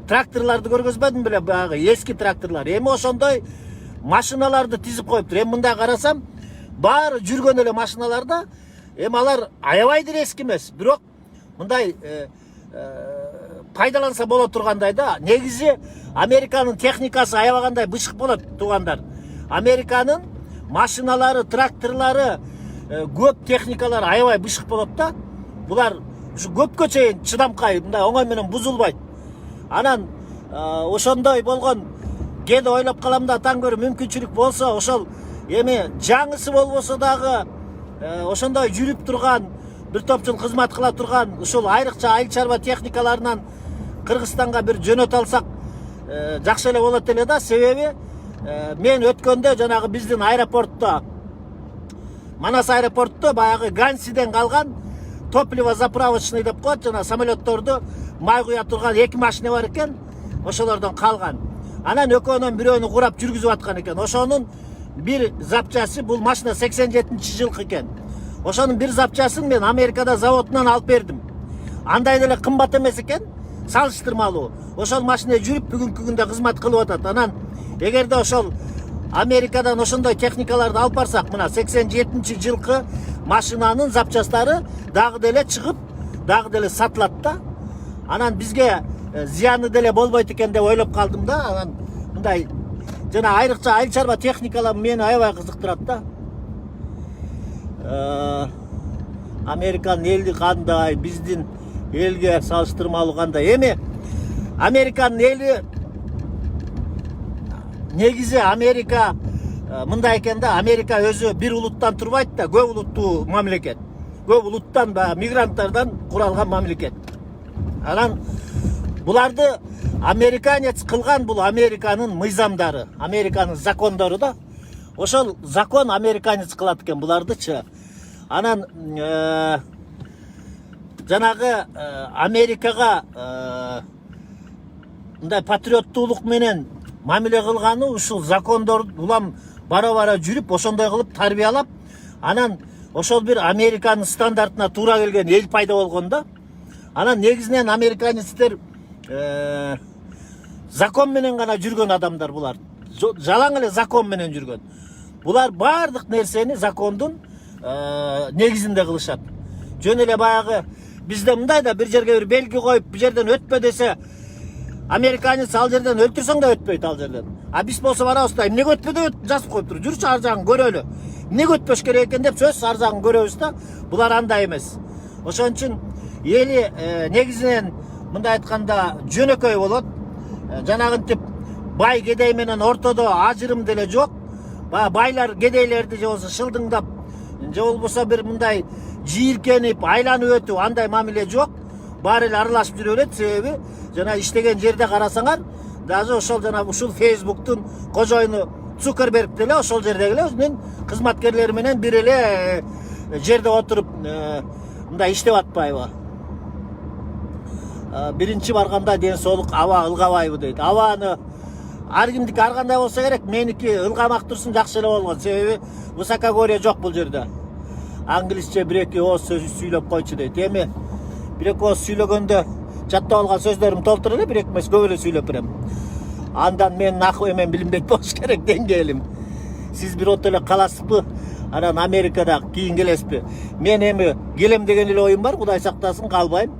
тракторларды көргөзбөдүм беле, баягы эски тракторлар. Эми ошондой машиналарды тизип коюптур. Эми мындай карасам, баары жүргөн эле машиналарда, эми алар аябайдыр эски эмес, бирок мындай пайдаланса боло тургандай да. Негизи Американын техникасы аябагандай бышык болот, туугандар. Американын машиналары, тракторлары, көп техникалары аябай бышык болот да. Булар ушу көпкө чейин чыдамкай, мындай оңой менен бузулбайт. Анан ошондой болгон кээде ойлоп калам да, таң көрүп мүмкүнчүлүк болсо, ошол эми жаңысы болбосо дагы ошондой жүрүп турган, бир топ жыл кызмат кыла турган ушул айрыкча айыл чарба техникаларынан Кыргызстанга бир жөнөтө алсак жакшы эле болот эле да. Себеби мен өткөндө жанагы биздин аэропортто, Манас аэропортто баягы Гансиден калган топливо заправочный деп коет, жана самолетторду май куя турган 2 машина бар экен, ошолордон калган. Анан экөөнөн бирөөнү курап жүргүзүп аткан экен. Ошонун бир запчасы, бул машина 87-жылкы экен. Ошонун бир запчасын мен Америкада заводунан алып бердим. Андай деле кымбат эмес экен, салыштырмалуу. Ошол машина жүрүп бүгүнкү күндө кызмат кылып атат. Анан эгерде ошол Америкадан ошондой техникаларды алып барсак, мына 87-жылкы машинанын запчастары дагы деле чыгып, дагы деле сатылат да. Анан бизге зыяны деле болбойт экен деп ойлоп калдым да. Анан мындай жана айрыкча айыл чарба техникалар мени аябай кызыктырат да. Американын эли кандай, биздин элге салыштырмалуу кандай? Эми Американын эли негизи Америка мындай экен да. Америка өзү бир улуттан турбайт да, көп улуттуу мамлекет. Көп улуттан, мигранттардан куралган мамлекет. Анан буларды американец кылган бул Американын мыйзамдары, Американын закондору да. Ошол закон американец кылат экен булардычы. Анан жанагы Америкага мындай патриоттуулук менен мамиле кылганы ушул закондор улам бара-бара жүрүп, ошондой кылып тарбиялап, анан ошол бир Американын стандартына туура келген эл пайда болгон да. Анан негизинен американецтер закон менен гана жүргөн адамдар булар. Жалаң эле закон менен жүргөн. Булар бардык нерсени закондун негизинде кылышат. Жөн эле баягы бизде мындай да, бир жерге бир белги коюп, бир жерден өтпө десе, американец ал жерден өлтүрсөң да өтпөйт ал жерден. А биз болсо барабыз да, эмнеге өтпө деп жазып коюптур. Жүрчү ар жагын көрөлү. Эмнеге өтпөш керек экен деп сөз ар жагын көрөбүз да. Булар андай эмес. Ошон үчүн эли негизинен мындай айтканда жөнөкөй болот. Жанагынтип бай кедей менен ортодо ажырым деле жок. байлар кедейлерди же болбосо шылдыңдап же болбосо бир мындай жийиркенип айланып өтүп андай мамиле жок. Баары эле аралашып жүрө берет. Себеби жана иштеген жерде карасаңар, даже ошол жана ушул Facebooktун кожоюну Цукерберг деле ошол жердеги эле өзүнүн кызматкерлери менен бир эле жерде отуруп мындай иштеп атпайбы. Биринчи барганда ден соолук аба ылгабайбы дейт. Абаны ар кимдики ар кандай болсо керек, меники ылгамак турсун жакшы эле болгон. Себеби высокогорье жок бул жерде. Англисче бир-эки ооз сөз сүйлөп койчу дейт. Эми бир-эки ооз сүйлөгөндө жаттап алган сөздөрүм толтура эле, бир-эки эмес көп эле сүйлөп берем. Андан менин акыл эмен билинбейт болуш керек деңгээлим. Сиз бирот эле каласызбы? Анан Америкада кийин келесизби? Мен эми келем деген эле оюм бар, Кудай сактасын, калбайм.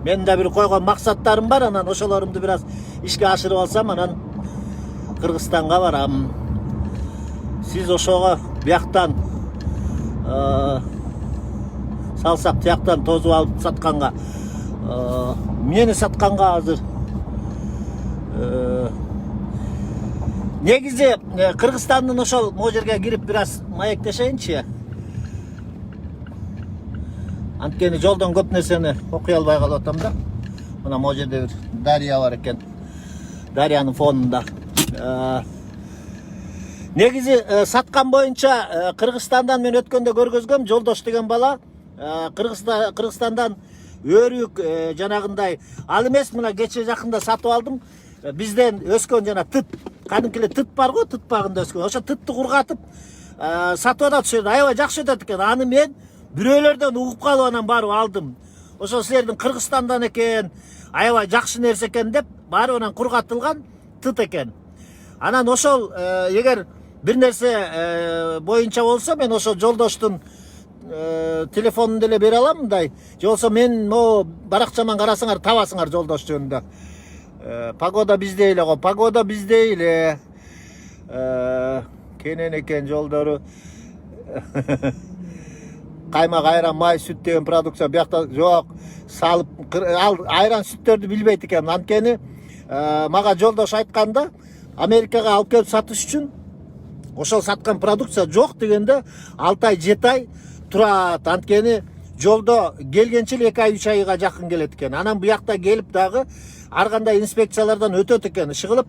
Менин да бир койгон максаттарым бар, анан ошолорумду бир аз ишке ашырып алсам, анан Кыргызстанга барам. Сиз ошого бияктан салсак, тияктан тозуп алып сатканга, мени сатканга азыр негизи Кыргызстандын ошол могу жерге кирип бир аз маектешейинчи. Анткени жолдон көп нерсени окуй албай калып атам да. Мына могу жерде бир дария бар экен. Дариянын фонунда. Негизи саткан боюнча Кыргызстандан мен өткөндө көргөзгөм, Жолдош деген бала Кыргызстандан өрүк жанагындай ал эмес, мына кече жакында сатып алдым. Бизден өскөн жана тыт, кадимки эле тыт бар го, тыт багында өскөн. Ошо тытты кургатып сатып атат ушерде. Аябай жакшы өтөт экен. Аны мен бирөөлөрдөн угуп калып анан барып алдым. Ошо силердин Кыргызстандан экен, аябай жакшы нерсе экен деп барып анан кургатылган тыт экен. Анан ошол эгер бир нерсе боюнча болсо, мен ошо Жолдоштун телефонун деле бере алам мындай. Же болсо мен могу баракчаман карасаңар табасыңар Жолдош жөнүндө. Погода биздей эле го, погода биздей эле. Кенен экен жолдору. Каймак, айран, май, сүт деген продукция биякта жок. Салып ал айран, сүттөрдү билбейт экен. Анткени мага Жолдош айтканда, Америкага алып келип сатыш үчүн ошол саткан продукция жок дегенде 6 ай 7 ай турат. Анткени жолдо келгенче 2 ай 3 айга жакын келет экен. Анан буякта келип дагы ар кандай инспекциялардан өтөт экен. Ишыгылып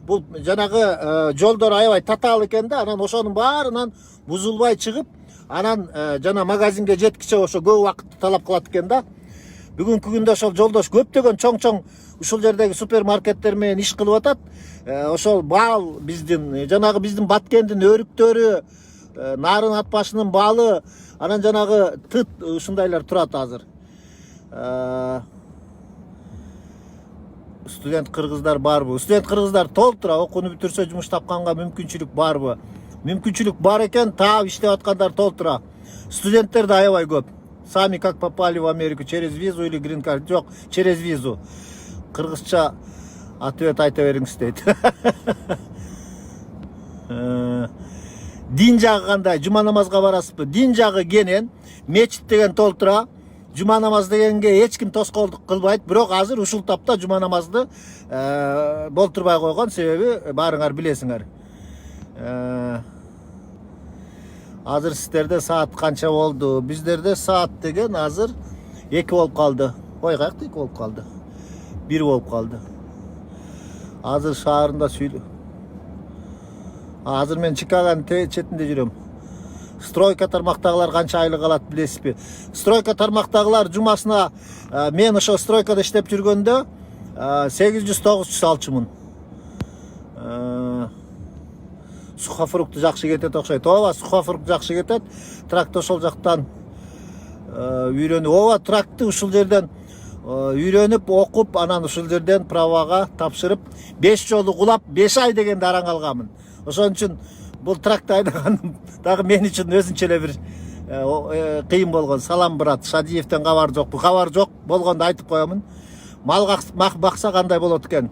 бул жанагы жолдор аябай татаал экен да. Анан ошонун баарынан бузулбай чыгып, анан жана магазинге жеткиче ошо көп убакытты талап кылат экен да. Бүгүнкү күндө ошол Жолдош көптөгөн чоң ушул жердеги супермаркеттер менен иш кылып атат. Ошол бал биздин, жанагы биздин Баткендин өрүктөрү, нарын ат башынын балы, анан жанагы тыт, ушундайлар турат азыр. Студент кыргыздар барбы? Студент кыргыздар толтура, окууну бүтүрсө жумуш тапканга мүмкүнчүлүк барбы? Мүмкүнчүлүк бар экен, таап иштеп аткандар толтура. Студенттер да аябай көп. Сами как попали в Америку, через визу или грин карт? Жок, через визу. Кыргызча ответ айта бериңиз дейт. Дин жагы кандай? Жума намазга барасызбы? Дин жагы кенен, мечит деген толтура. Жума намаз дегенге эч ким тоскоолдук кылбайт, бирок азыр ушул тапта жума намазды болтурбай койгон, себеби баарыңар билесиңер. Азыр сиздерде саат канча болду? Биздерде саат деген азыр 2 болуп калды. Ой, каякта 2 болуп калды? 1 болуп калды. Азыр шаарында азыр мен Чикагонун четинде жүрөм. Стройка тармактагылар канча айлык алат билесизби? Стройка тармактагылар жумасына мен ошо стройкада иштеп жүргөндө 800-900 алчумун. Сухофрукты жакшы кетет окшойт. Ооба, сухофрукт жакшы кетет. Тракты ошол жактан үйрөнүп, ооба, тракты ушул жерден үйрөнүп, окуп, анан ушул жерден правага тапшырып, 5 жолу кулап, 5 ай дегенде араң алганмын. Ошон үчүн бул тракты айдаганым дагы мен үчүн өзүнчө эле бир кыйын болгон. Салам брат, Шадиевден кабар жокпу? Кабар жок болгондо айтып коемун. Мал бакса кандай болот экен?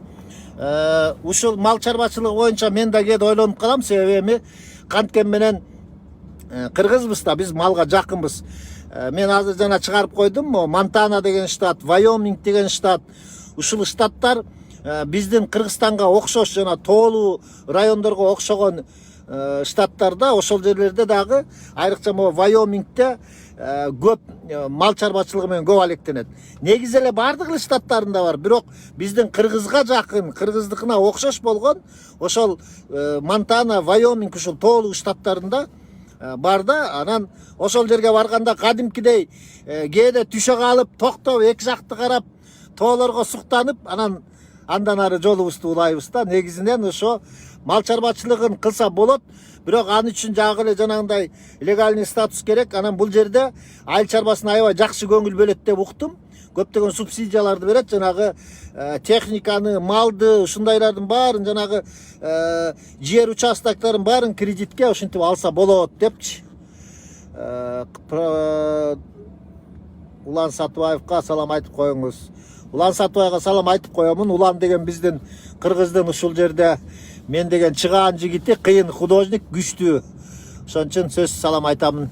Ушул мал чарбачылыгы боюнча мен да кээде ойлонуп калам, себеби эми канткен менен кыргызбыз да, биз малга жакынбыз. Мен азыр жана чыгарып койдум, Монтана деген штат, Вайоминг деген штат. Ушул штаттар биздин Кыргызстанга окшош жана тоолуу райондорго окшогон штаттарда ошол жерлерде дагы айрыкча могу Вайомингде көп мал чарбачылыгы менен көп алектенет. Негизи эле бардык эле штаттарында бар, бирок биздин Кыргызга жакын, кыргыздыкына окшош болгон ошол Монтана, Вайоминг ушул тоолуу штаттарында бар да. Анан ошол жерге барганда кадимкидей кээде түшө калып, токтоп, эки жакты карап, тоолорго суктанып, анан андан ары жолубузду улайбыз да. Негизинен ошо мал чарбачылыгын кылса болот, бирок аны үчүн жагы эле жанагындай легальный статус керек. Анан бул жерде айыл чарбасына аябай жакшы көңүл бөлөт деп уктум. Көптөгөн субсидияларды берет, жанагы техниканы, малды, ушундайлардын баарын, жанагы жер участоктарын баарын кредитке ошентип алса болот депчи. Улан Сатыбаевга салам айтып коюңуз. Улан Сатыбайга салам айтып коёмун. Улан деген биздин Кыргыздын ушул жерде мен деген чыгаан жигити, кыйын художник, күчтүү. Ошон үчүн сөз салам айтамын.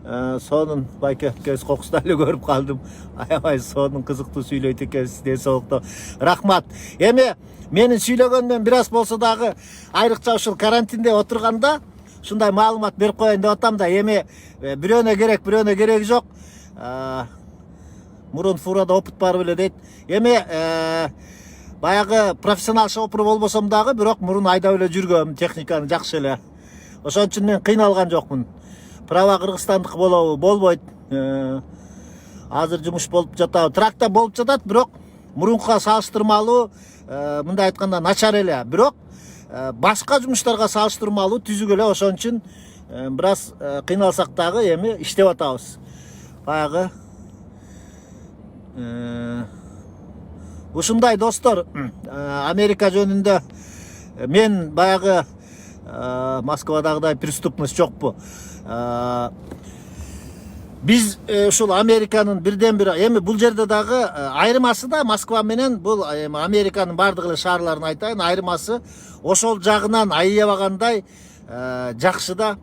Сонун байке көз кокусун эле көрүп калдым. Аябай сонун кызыктуу сүйлөйт экенсиз, ден соолукта. Рахмат. Эми менин сүйлөгөнүмөн бир аз болсо дагы айрыкча ушул карантинде отурганда ушундай маалымат берип коеюн деп атам да. Эми бирөөнө керек, бирөөнө кереги жок. Мурун фурада опыт бар беле дейт. Эми баягы профессионал шофер болбосом дагы, бирок мурун айдап эле жүргөм, техниканы жакшы эле. Ошон үчүн мен кыйналган жокмун. Права Кыргызстандык болобу, болбойт. Азыр жумуш болуп жатабы. Тракта болуп жатат, бирок мурункуга салыштырмалуу, мындай айтканда начар эле. Бирок башка жумуштарга салыштырмалуу түзүк эле. Ошон үчүн бир аз кыйналсак дагы эми иштеп атабыз. Баягы ушундай достор, Америка жөнүндө мен баягы Москвадагыдай преступность жокпу. Биз ушул Американын бирден бир, эми бул жерде дагы айырмасы да Москва менен бул Американын бардык эле шаарларын айтайын, айырмасы ошол жагынан аябагандай жакшы да.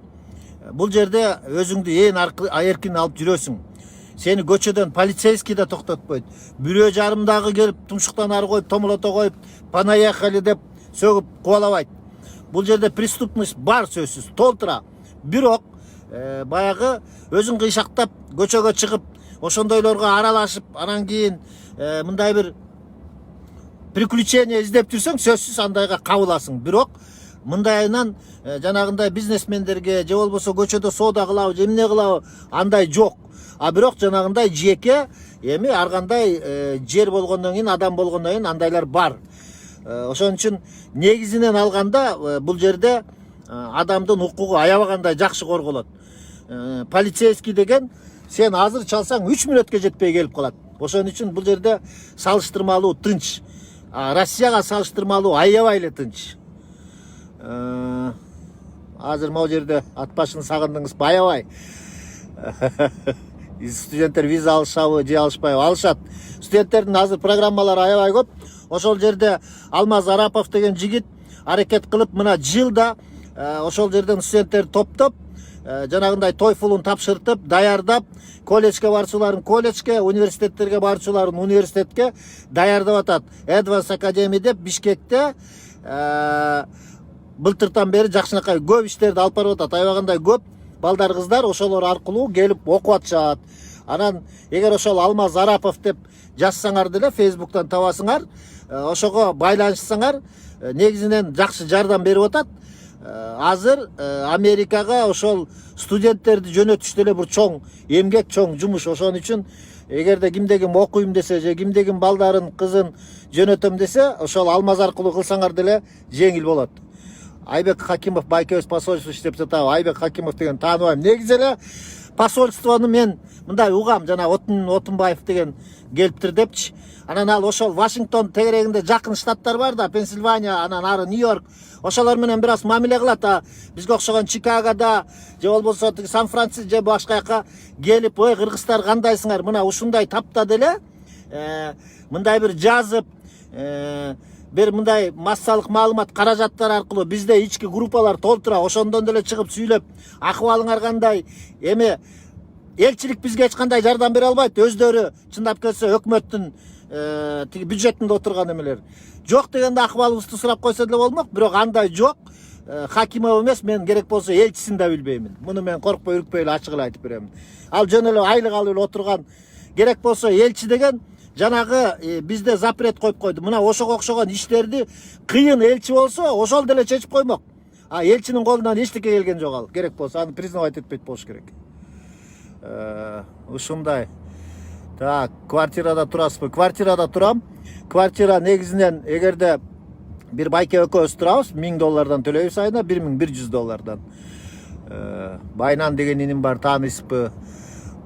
Бул жерде өзүңдү эркин алып жүрөсүң. Сени көчөдөн полицейский да токтотпойт. Бирөө жарымдагы келип тумшуктан ары коюп, томолото коюп, понаехали деп сөгүп кубалабайт. Бул жерде преступность бар сөзсүз, толтура. Бирок баягы өзүң кыйшактап көчөгө чыгып, ошондойлорго аралашып, анан кийин мындай бир приключение издеп жүрсөң, сөзсүз андайга кабыласың. Бирок мындайынан жанагындай бизнесмендерге же болбосо көчөдө соода кылабы, же эмне кылабы, андай жок. А бирок жанагындай жеке эми ар кандай жер болгондон кийин, адам болгондон кийин андайлар бар. Ошон үчүн негизинен алганда бул жерде адамдын укугу аябагандай жакшы корголот. Полицейский деген сен азыр чалсаң 3 мүнөткө жетпей келип калат. Ошон үчүн бул жерде салыштырмалуу тынч. Россияга салыштырмалуу аябай эле тынч. Азыр могу жерде ат башын сагындыңызбы? Аябай. Студенттер виза алышабы, же алышпайбы? Алышат. Студенттердин азыр программалары аябай көп. Ошол жерде Алмаз Арапов деген жигит аракет кылып, мына жылда ошол жерден студенттерди топтоп, жанагындай TOEFL-ун тапшыртып, даярдап, колледжге барчуларын колледжге, университеттерге барчуларын университетке даярдап атат. Advanced Academy деп Бишкекте былтыртан бери жакшынакай көп иштерди алып барып атат. Аябагандай көп балдар, кыздар ошолор аркылуу келип окуп атышат. Анан эгер ошол Алмаз Арапов деп жазсаңар деле Facebook'тан табасыңар, ошого байланышсаңар, негизинен жакшы жардам берип атат. Азыр Америкага ошол студенттерди жөнөтүштө эле бир чоң эмгек, чоң жумуш. Ошон үчүн эгерде кимде ким окуйм десе, же кимде ким балдарын, кызын жөнөтөм десе, ошол Алмаз аркылуу кылсаңар деле жеңил болот. Айбек Хакимов байкебиз посольство иштеп жатабы. Айбек Хакимов деген тааныбайм. Негизи эле посольствону мен мындай угам, жана Отунбаев деген келиптир депчи. Анан ал ошол Вашингтон тегерегинде жакын штаттар бар да, Пенсильвания, анан ары Нью-Йорк. Ошолор менен бир аз мамиле кылат. Бизге окшогон Чикагода же болбосо Сан-Франциско же башка жака келип, ой кыргыздар кандайсыңар, мына ушундай тапта деле мындай бир жазып, бир мындай массалык маалымат каражаттар аркылуу бизде ички группалар толтура, ошондон деле чыгып сүйлөп, акыбалыңар кандай, эми элчилик бизге эч кандай жардам бере албайт. Өздөрү чындап келсе өкмөттүн тиги бюджетинде отурган эмелер. Жок дегенде акыбалыбызды сурап койсо деле болмок, бирок андай жок. Хакимов эмес, мен керек болсо элчисин да билбеймин. Муну мен коркпой үркпөй эле ачык эле айтып берем. Ал жөн эле айлык алып эле отурган, керек болсо элчи деген жанагы бизде запрет коюп койду. Мына ошого окшогон иштерди кыйын элчи болсо ошол деле чечип коймок. А элчинин колунан эчтеке келген жок ал. Керек болсо аны признавать этпейт болуш керек. Ушундай. Так, квартирада турасызбы? Квартирада турам. Квартира негизинен эгерде бир байке экөөбүз турабыз, $1000 төлөйбүз айына, $1100. Байнан деген иним бар, таанысызбы?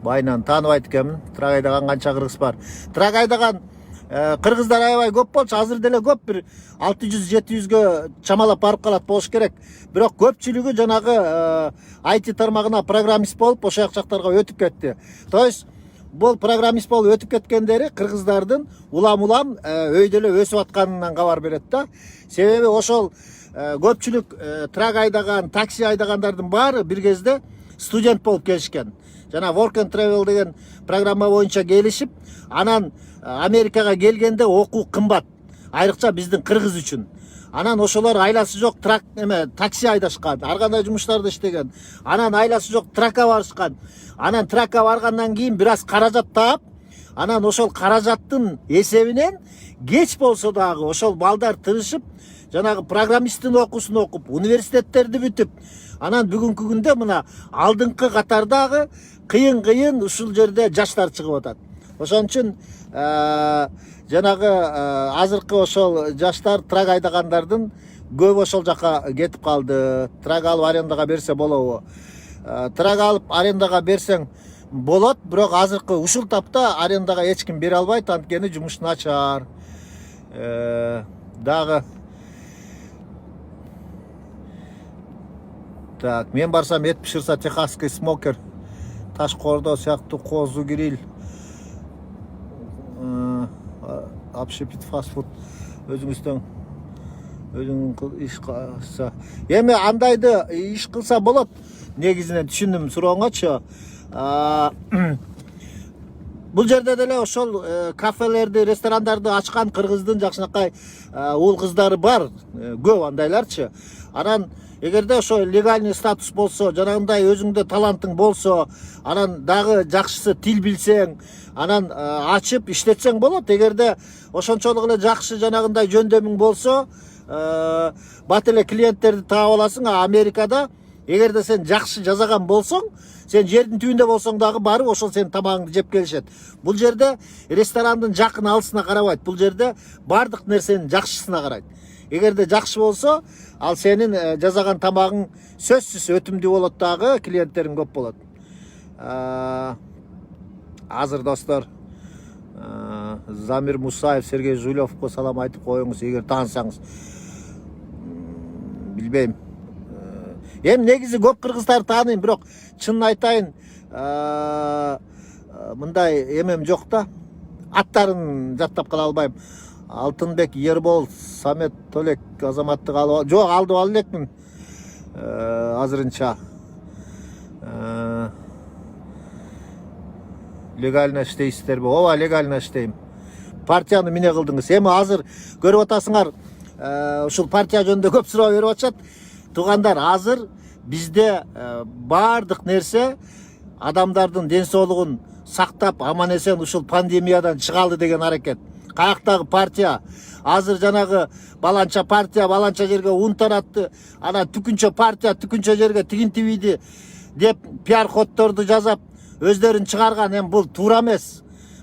Байнан тааныбайт экенмин. Трагайдаган канча кыргыз бар? Трагайдаган кыргыздар аябай көп болчу, азыр деле көп, бир 600-700гө чамалап барып калат болуш керек. Бирок көпчүлүгү жанагы IT тармагына программист болуп, ошол жактарга өтүп кетти. То есть бул программист болуп өтүп кеткендери кыргыздардын улам өйдө эле өсүп атканынан кабар берет да. Себеби ошол көпчүлүк трак айдаган, такси айдагандардын баары бир кезде студент болуп келишкен. Жана Work and Travel деген программа боюнча келишип, анан Америкага келгенде окуу кымбат. Айрыкча биздин кыргыз үчүн. Анан ошолор айласы жок трак такси айдашкан, ар кандай жумуштарды иштеген. Анан айласы жок тракка барышкан. Анан тракка баргандан кийин бир аз каражат таап, анан ошол каражаттын эсебинен кеч болсо дагы ошол балдар тырышып, жанагы программисттин окуусун окуп, университеттерди бүтүп, анан бүгүнкү күндө мына алдыңкы катардагы кыйын ушул жерде жаштар чыгып атат. Ошон үчүн жанагы азыркы ошол жаштар трак айдагандардын көп ошол жака кетип калды. Трак алып арендага берсе болобу? Трак алып арендага берсең болот, бирок азыркы ушул тапта арендага эч ким бере албайт, анткени жумуш начар. Дагы так, мен барсам эт пиширса техасский смокер, Ташкоордо сыяктуу козу гриль, общепит фастфуд өзүңүздөн иш кылса. Эми андайды иш кылса болот. Негизинен түшүндүм сурооңочу. Бул жерде деле ошол кафелерди, ресторандарды ачкан кыргыздын жакшынакай уул кыздары бар, көп андайларчы. Анан эгерде ошо легальный статус болсо, жанагындай өзүңдө талантың болсо, анан дагы жакшысы тил билсең, анан ачып иштетсең болот. Эгерде ошончолук эле жакшы жанагындай жөндөмүң болсо, бат эле клиенттерди таап аласың. Америкада эгерде сен жакшы жасаган болсоң, сен жердин түбүндө болсоң дагы барып ошол сенин тамагыңды жеп келишет. Бул жерде ресторандын жакын алысына карабайт. Бул жерде бардык нерсенин жакшысына карайт. Эгерде жакшы болсо, ал сенин жасаган тамагың сөзсүз өтүмдүү болот, дагы клиенттериң көп болот. Азыр достор, Замир Мусаев, Сергей Жулевко салам айтып коюңуз, эгер таанысаңыз. Билбейм. Эми негизи көп кыргыздар тааныйм, бирок чынын айтайын, мындай эмем жок да. Аттарын жаттап кала албайм. Алтынбек, Ербол, Самет, Толек азаматтык алып жок, алдып алып элекмин азырынча. Легально иштейсиздерби? Ооба, легально иштейм. Партияны эмне кылдыңыз? Эми азыр көрүп атасыңар, ушул партия жөнүндө көп суроо берип атышат. Тугандар, азыр бизде бардык нерсе адамдардын ден соолугун сактап, аман эсен ушул пандемиядан чыгалы деген аракет. Каяктагы партия? Азыр жанагы баланча партия баланча жерге ун таратты, анан түкүнчө партия түкүнчө жерге тигин тибиди деп пиар ходдорду жасап өздөрүн чыгарган. Эми бул туура эмес.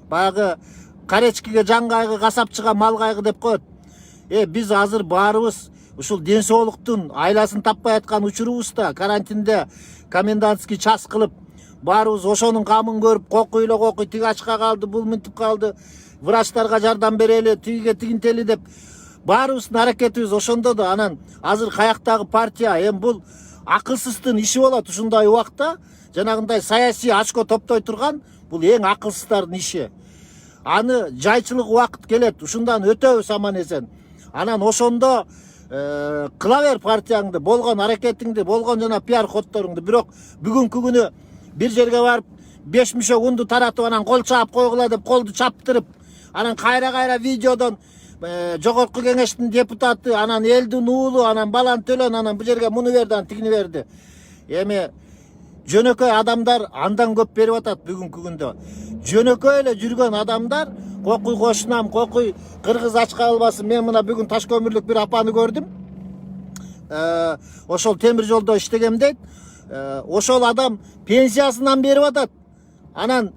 Баягы каречкиге жан кайгы, касапчыга мал кайгы деп коет. Биз азыр баарыбыз ушул ден соолуктун айласын таппай аткан учурубузда, карантинде комендантский час кылып, баарыбыз ошонун камын көрүп, кокуй эле кокуй, тиги ачка калды, бул мынтип калды, врачтарга жардам берели, тигиге тигинтели деп баарыбыздын аракетибиз ошондо да. Анан азыр каяктагы партия? Эми бул акылсыздын иши болот. Ушундай убакта жанагындай саясий очко топтой турган бул эң акылсыздардын иши. Аны жайчылык убакыт келет, ушундан өтөбүз аман эсен. Анан ошондо кыла бер партияңды, болгон аракетиңди, болгон жана пиар ходдоруңду. Бирок бүгүнкү күнү бир жерге барып 5 мүшө унду таратып анан кол чаап койгула деп колду чаптырып, анан кайра видеодон жогорку кеңештин депутаты, анан элдин уулу, анан балан төлөн, анан бу жерге муну берди, анан тигини берди. Эми жөнөкөй адамдар андан көп берип атат бүгүнкү күндө. Жөнөкөй эле жүргөн адамдар, кокуй кошунам, кокуй кыргыз ач калбасын. Мен мына бүгүн таш көмүрлүк бир апаны көрдүм. Ошол темир жолдо иштегем дейт. Ошол адам пенсиясынан берип атат. Анан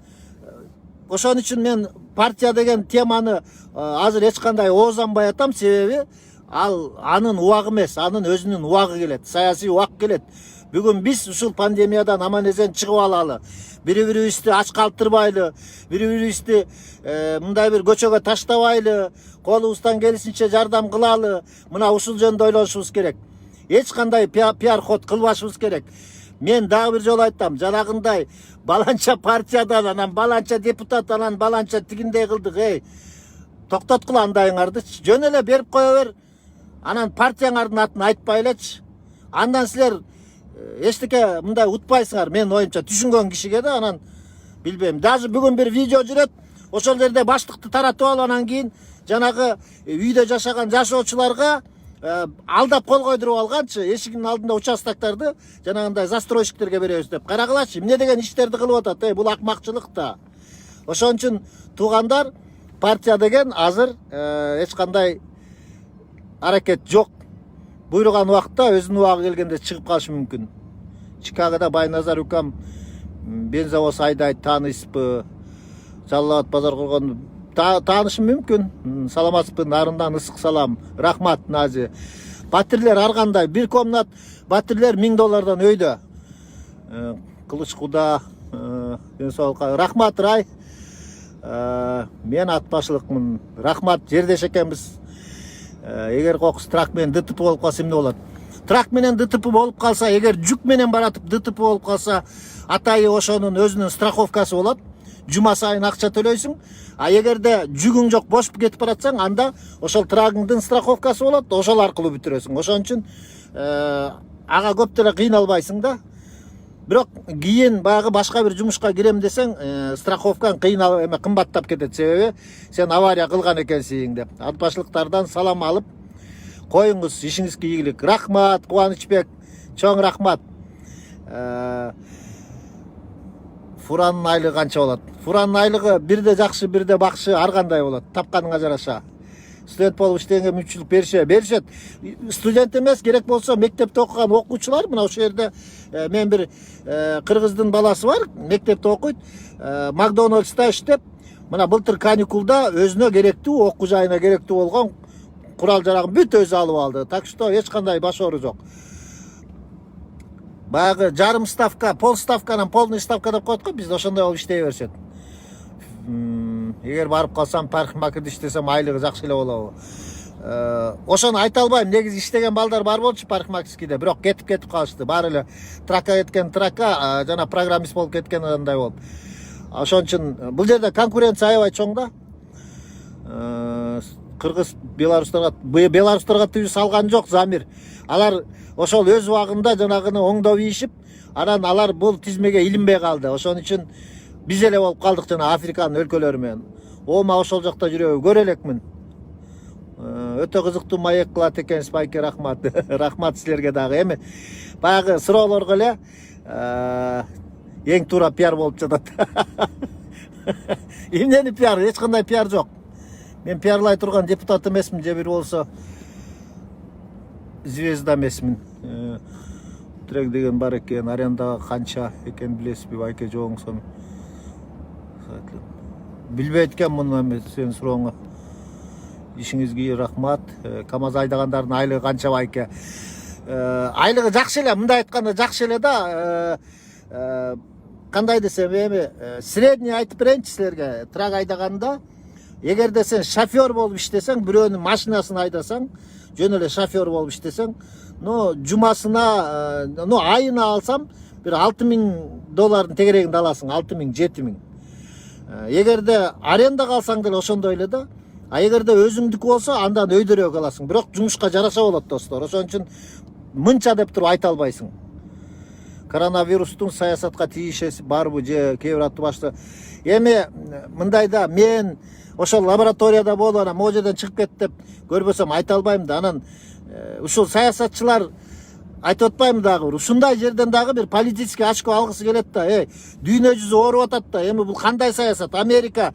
ошон үчүн мен партия деген теманы азыр эч кандай оозанбай атам, себеби ал анын убагы эмес, анын өзүнүн убагы келет, саясий убак келет. Бүгүн биз ушул пандемиядан аман эсен чыгып алалы, бири-бирибизди ач калтырбайлы, бири-бирибизди мындай бир көчөгө таштабайлы, колубуздан келишинче жардам кылалы. Мына ушул жөнүндө ойлонушубуз керек. Эч кандай пиар ход кылбашыбыз керек. Мен дагы бир жолу айтам, жанагындай баланча партиядан, анан баланча депутат, анан баланча тигиндей кылдык. Токтоткула андайыңардычы. Жөн эле берип кое бер. Анан партияңардын атын айтпай элечи. Андан силер эчтеке мындай утпайсыңар, мен оюмча түшүнгөн кишиге да. Анан билбейм, даже бүгүн бир видео жүрөт. Ошол жерде баштыкты таратып алып, анан кийин жанагы үйдө жашаган жашоочуларга алдап кол койдуруп алганчы, эшигинин алдында участоктарды жанагындай застройщиктерге беребиз деп. Карагылачы, эмне деген иштерди кылып атат, бул акмакчылык да. Ошон үчүн туугандар, партия деген азыр эч кандай аракет жок. Буйруган убакта өзүнүн убагы келгенде чыгып калышы мүмкүн. Чикагода Байназар укам бензовоз айдайт, таанысызбы? Жалал Абад базар кургон таанышым мүмкүн. Саламатсызбы, нарындан ысык салам. Рахмат, Нази. Батирлер ар кандай, бир комнат батирлер $1000 өйдө. Кылыч Куда, рахмат Рай. Мен атбашылыкмын. Рахмат, жердеш экенбиз. Эгер кокус трак менен ДТП болуп калса эмне болот? Трак менен ДТП болуп калса, эгер жүк менен баратып ДТП болуп калса, атайы ошонун өзүнүн страховкасы болот. Жума сайын акча төлөйсүң. А эгерде жүгүң жок, бош кетип баратсаң, анда ошол трагыңдын страховкасы болот, ошол аркылуу бүтүрөсүң. Ошон үчүн ага көп деле кыйналбайсың да. Бирок кийин баягы башка бир жумушка кирем десең, страховкаң кымбаттап кетет, себеби сен авария кылган экенсиң деп. Атбашылыктардан салам алып коюңуз, ишиңизге ийгилик. Рахмат, Кубанычбек, чоң рахмат. Фуранын айлыгы канча болот? Фуранын айлыгы бирде жакшы, бирде бакшы, ар кандай болот. Тапканыңа жараша. Студент болуп иштегенге мүмкүнчүлүк беришет. Студент эмес, керек болсо мектепте окуган окуучулар, мына ошол жерде мен бир кыргыздын баласы бар, мектепте окуйт, Макдональдста иштеп, мына былтыр каникулда өзүнө керектүү, окуу жайына керектүү болгон курал жарагын бүт өзү алып алды. Так что эч кандай башоору жок. Баягы жарым ставка, пол ставканан полный ставка деп коет го, бизде ошондой болуп иштей беришет. Эгер барып калсам, парикмахерде иштесем, айлыгы жакшы эле болобу? Ошону айта албайм. Негизи иштеген балдар бар болчу парикмахерскийде, бирок кетип калышты. Баары эле трака кеткен трака, жана программист болуп кеткен андай болуп. Ошон үчүн бул жерде конкуренция аябай чоң да. Кыргыз беларустарга тыюу салган жок Замир. Алар ошол өз убагында жанагыны оңдоп ийишип, анан алар бул тизмеге илинбей калды. Ошон үчүн биз эле болуп калдык жана Африканын өлкөлөрү менен. Ома ошол жакта жүрөбү, көрө элекмин. Өтө кызыктуу маек кылат экенсиз, Байке, рахмат. Рахмат силерге дагы. Эми баягы суроолорго эле эң туура пиар болуп жатат. Эмнени пиар? Эч кандай пиар жок. Мен пиарлай турган депутат эмесмин, же бир болсо звезда эмесмин. Трек деген бар экен, арендага канча экен билесизби, Байке, жооңсоң? Билбейт экен муну, эми сенин сурооңо. Ишиңизге рахмат. КамАЗ айдагандардын айлыгы канча, Байке? Айлыгы жакшы эле, мындай айтканда жакшы эле да. Кандай десем, эми средний айтып берейинчи силерге. Трак айдаганда, эгерде сен шофер болуп иштесең, бирөөнүн машинасын айдасаң, жөн эле шофер болуп иштесең, жумасына, айына алсам, бир $6000 тегерегинде аласың, 6000-7000. Эгерде арендага алсаң деле ошондой эле да. А эгерде өзүңдүкү болсо, андан өйдөрөөк аласың. Бирок жумушка жараша болот, достор. Ошон үчүн мынча деп туруп айта албайсың. коронавирустун саясатка тийишеси барбы же кээ бир аты башка. Эми мындайда мен ошол лабораторияда болуп анан могу жерден чыгып кет деп көрбөсөм айта албайм да. Анан ушул саясатчылар айтып атпайбы дагы бир ушундай жерден дагы бир политический очко алгысы келет да. Дүйнө жүзү ооруп атат да. Эми бул кандай саясат? Америка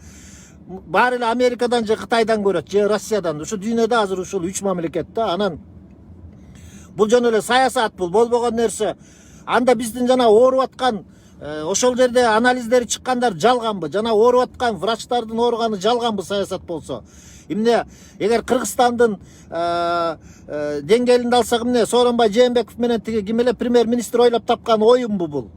баары эле Америкадан же Кытайдан көрөт же Россиядан. Ушу дүйнөдө азыр ушул 3 мамлекет да. Анан бул жөн эле саясат, бул болбогон нерсе. Анда биздин жана ооруп аткан ошол жерде анализдери чыккандар жалганбы? Жана ооруп аткан врачтардын ооруганы жалганбы саясат болсо? Эмне эгер Кыргызстандын деңгээлинде алсак эмне Сооронбай Жээнбеков менен тиги ким эле премьер-министр ойлоп тапкан оюмбу бул?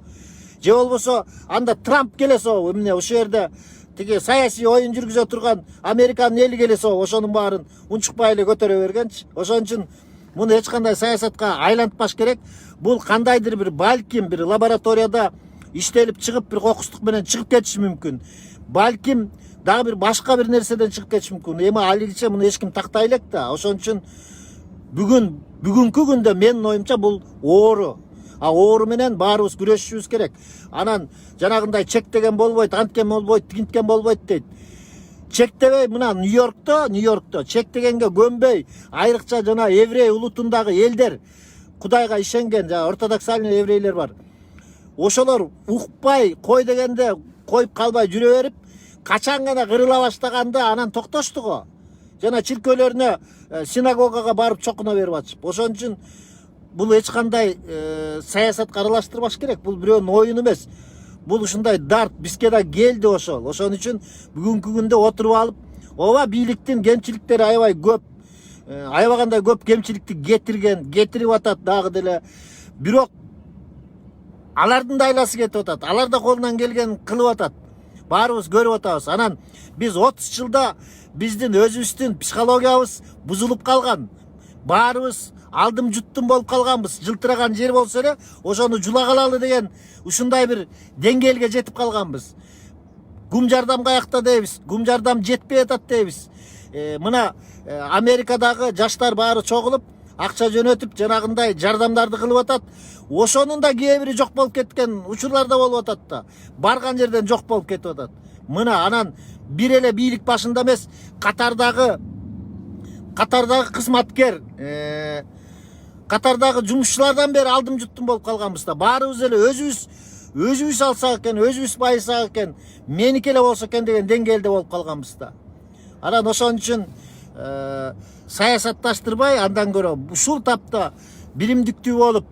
Же болбосо анда Трамп келесо эмне ошол жерде тиги саясий оюн жүргүзө турган Американын эли келесо ошонун баарын унчукпай эле көтөрө бергенчи. Ошон үчүн муну эч кандай саясатка айлантпаш керек. Бул кандайдыр бир балким бир лабораторияда иштелип чыгып бир кокустук менен чыгып кетиши мүмкүн. Балким дагы бир башка бир нерседен чыгып кетиши мүмкүн. Эми алигиче муну эч ким тактай элек да. Ошон үчүн бүгүнкү күндө менин оюмча бул оору. Оору менен баарыбыз күрөшүшүбүз керек. Анан жанагындай чектеген болбойт, анткен болбойт, тигинткен болбойт дейт. Чектебей мына Нью-Йоркто чектегенге көнбөй, айрыкча жана еврей улутундагы элдер, Кудайга ишенген жана ортодоксальный еврейлер бар. Ошолор укпай, кой дегенде коюп калбай жүрө берип, качан гана кырыла баштаганда анан токтошту го. Жана чиркөөлөрүнө, синагогага барып чокуна берип атышып. Ошон үчүн бул эч кандай саясатка аралаштырбаш керек. Бул бирөөнүн оюну эмес. Бул ушундай дарт бизге да келди ошол. Ошон үчүн бүгүнкү күндө отуруп алып, ооба бийликтин кемчиликтери аябай көп. Аябагандай көп кемчиликти кетирип атат дагы деле. Бирок алардын да айласы кетип атат. Алар да колунан келгенин кылып атат. Баарыбыз көрүп атабыз. Анан биз 30 жылда биздин өзүбүздүн психологиябыз бузулуп калган. Баарыбыз алдым жуттум болуп калганбыз. Жылтыраган жер болсо эле ошону жула калалы деген ушундай бир деңгээлге жетип калганбыз. Гум жардам каякта дейбиз. Гум жардам жетпей атат дейбиз. Мына Америкадагы жаштар баары чогулуп, акча жөнөтүп, жанагындай жардамдарды кылып атат. Ошонун да кээ бири жок болуп кеткен учурлар да болуп атат да. Барган жерден жок болуп кетип атат. Мына анан бир эле бийлик башында эмес, катардагы кызматкер, катардагы жумушчулардан бери алдым жуттум болуп калганбыз да. Баарыбыз эле өзүбүз алсак экен, өзүбүз байысак экен, меники эле болсо экен деген деңгээлде болуп калганбыз да. Анан ошон үчүн саясатташтырбай, андан көрө ушул тапта биримдиктүү болуп,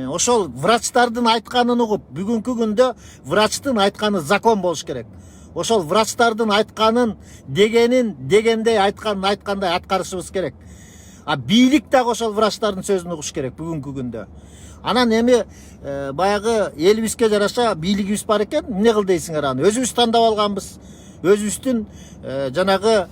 ошол врачтардын айтканын угуп, бүгүнкү күндө врачтын айтканы закон болуш керек. Ошол врачтардын айтканын дегендей айткандай аткарышыбыз керек. Бийлик дагы ошол врачтардын сөзүн угуш керек бүгүнкү күндө. Анан эми баягы элибизге жараша бийлигибиз бар экен, эмне кыл дейсиңер аны? Өзүбүз тандап алганбыз. Өзүбүздүн жанагы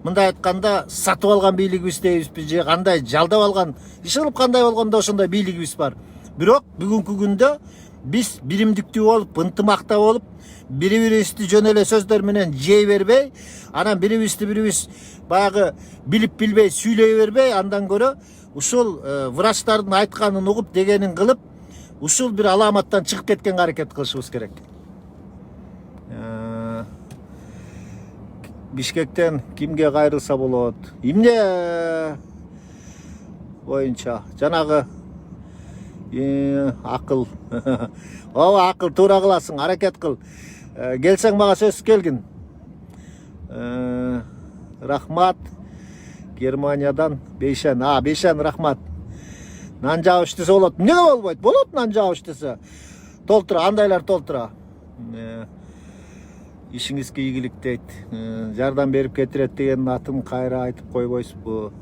мындай айтканда сатып алган бийлигибиз дейбизби же кандай жалдап алган, иш кылып кандай болгондо ошондой бийлигибиз бар. Бирок бүгүнкү күндө биз биримдиктүү болуп, ынтымакта болуп, бири-бирибизди жөн эле сөздөр менен жей бербей, анан бири-бирибиз баягы билип билбей сүйлөй бербей, андан көрө ушул врачтардын айтканын угуп, дегенин кылып, ушул бир аламаттан чыгып кеткенге аракет кылышыбыз керек. Бишкектен кимге кайрылса болот? Эмне боюнча жанагы акыл. Ооба, акыл, туура кыласың, аракет кыл. Келсең мага сөз келгин. Рахмат. Германиядан Бейшен. Бейшен, рахмат. Нан жаап иштесе болот. Эмне болбойт? Болот нан жаап иштесе. Толтура, андайлар толтура. Ишиңизге ийгилик дейт. Жардам берип кетирет деген атын кайра айтып койбойсузбу?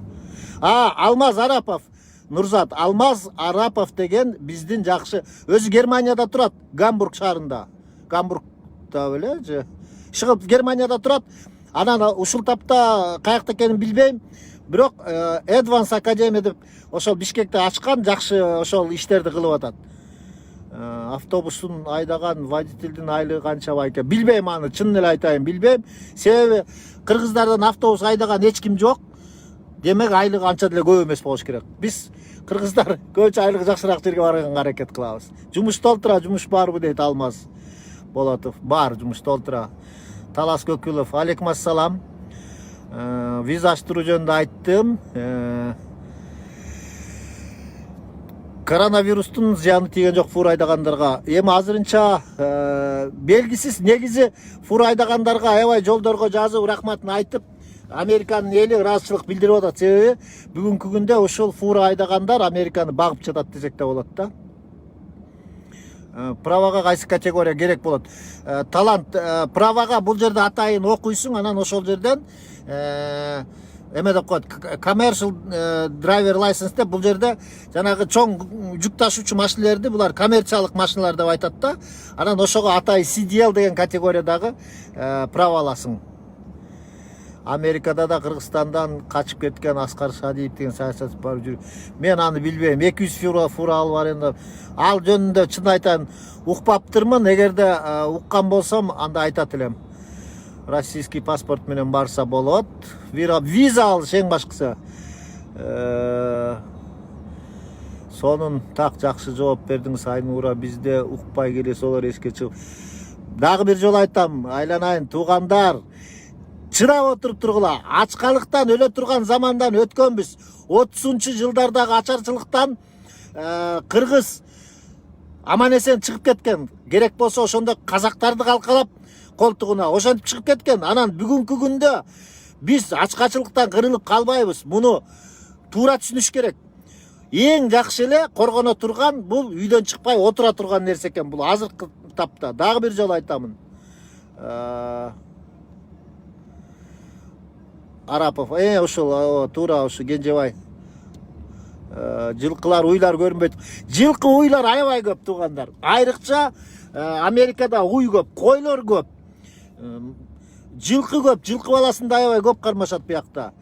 Алмаз Арапов. Нурзат, Алмаз Арапов деген биздин жакшы, өзү Германияда турат, Гамбург шаарында. Гамбургда беле же. Чыгып Германияда турат. Анан ушул тапта каякта экенин билбейм. Бирок Advance Academy деп ошол Бишкекте ачкан, жакшы ошол иштерди кылып атат. Автобустун айдаган водительдин айлыгы канча байка билбейм, аны чын эле айтайын, билбейм. Себеби кыргыздардан автобус айдаган эч ким жок. Демек айлыгы анча деле көп эмес болуш керек. Биз кыргыздар көбүнчө айлыгы жакшыраак жерге барганга аракет кылабыз. Жумуш толтура, жумуш барбы дейт Алмаз Болотов. Бар, жумуш толтура. Талас Көкүлов, алейкум ассалам. Виза аштыруу жөнүндө айттым. Коронавирустун зыяны тийген жок фура айдагандарга. Эми азырынча белгисиз, негизи фура айдагандарга аябай жолдорго жазып рахматын айтып, Американын эли ыраазычылык билдирип атат. Себеби бүгүнкү күндө ушул фура айдагандар Американы багып жатат десек да болот да. Правага кайсы категория керек болот? Талант правага бул жерде атайын окуйсуң, анан ошол жерден эме деп коет, commercial driver license деп бул жерде жанагы чоң жүк ташуучу машиналерди булар коммерциялык машиналар деп айтат да. Анан ошого атай CDL деген категориядагы права аласың. Америкада да Кыргызстандан качып кеткен Аскар Шадиев деген саясатчы бар жүр. Мен аны билбейм. 200 фура ал бар енді. Ал жөнүндө чын айтайын укпаптырмын. Эгерде уккан болсом, анда айтат элем. Российский паспорт менен барса болот. Виза алыш эң башкысы. Сонун так жакшы жооп бердиңиз Айнура. Бизде укпай келе солар эске чыгып. Дагы бир жолу айтам, айланайын туугандар. Чырап отуруп тургула. Ачкалыктан өлө турган замандан өткөнбүз. 30-чы жылдардагы ачарчылыктан кыргыз аман эсен чыгып кеткен. Керек болсо ошондо казактарды калкалап колтугуна ошентип чыгып кеткен. Анан бүгүнкү күндө биз ачкачылыктан кырылып калбайбыз. Муну туура түшүнүш керек. Эң жакшы эле коргоно турган бул үйдөн чыкпай отура турган нерсе экен. Бул азыркы тапта. Дагы бир жолу айтамын. Арапов, ушул туура ушу Кенжебай. Жылкылар, уйлар көрүнбөйт. Жылкы уйлар аябай көп туугандар. Айрыкча Америкада уй көп, койлор көп. Жылкы көп, жылкы баласында аябай көп кармашат буякта.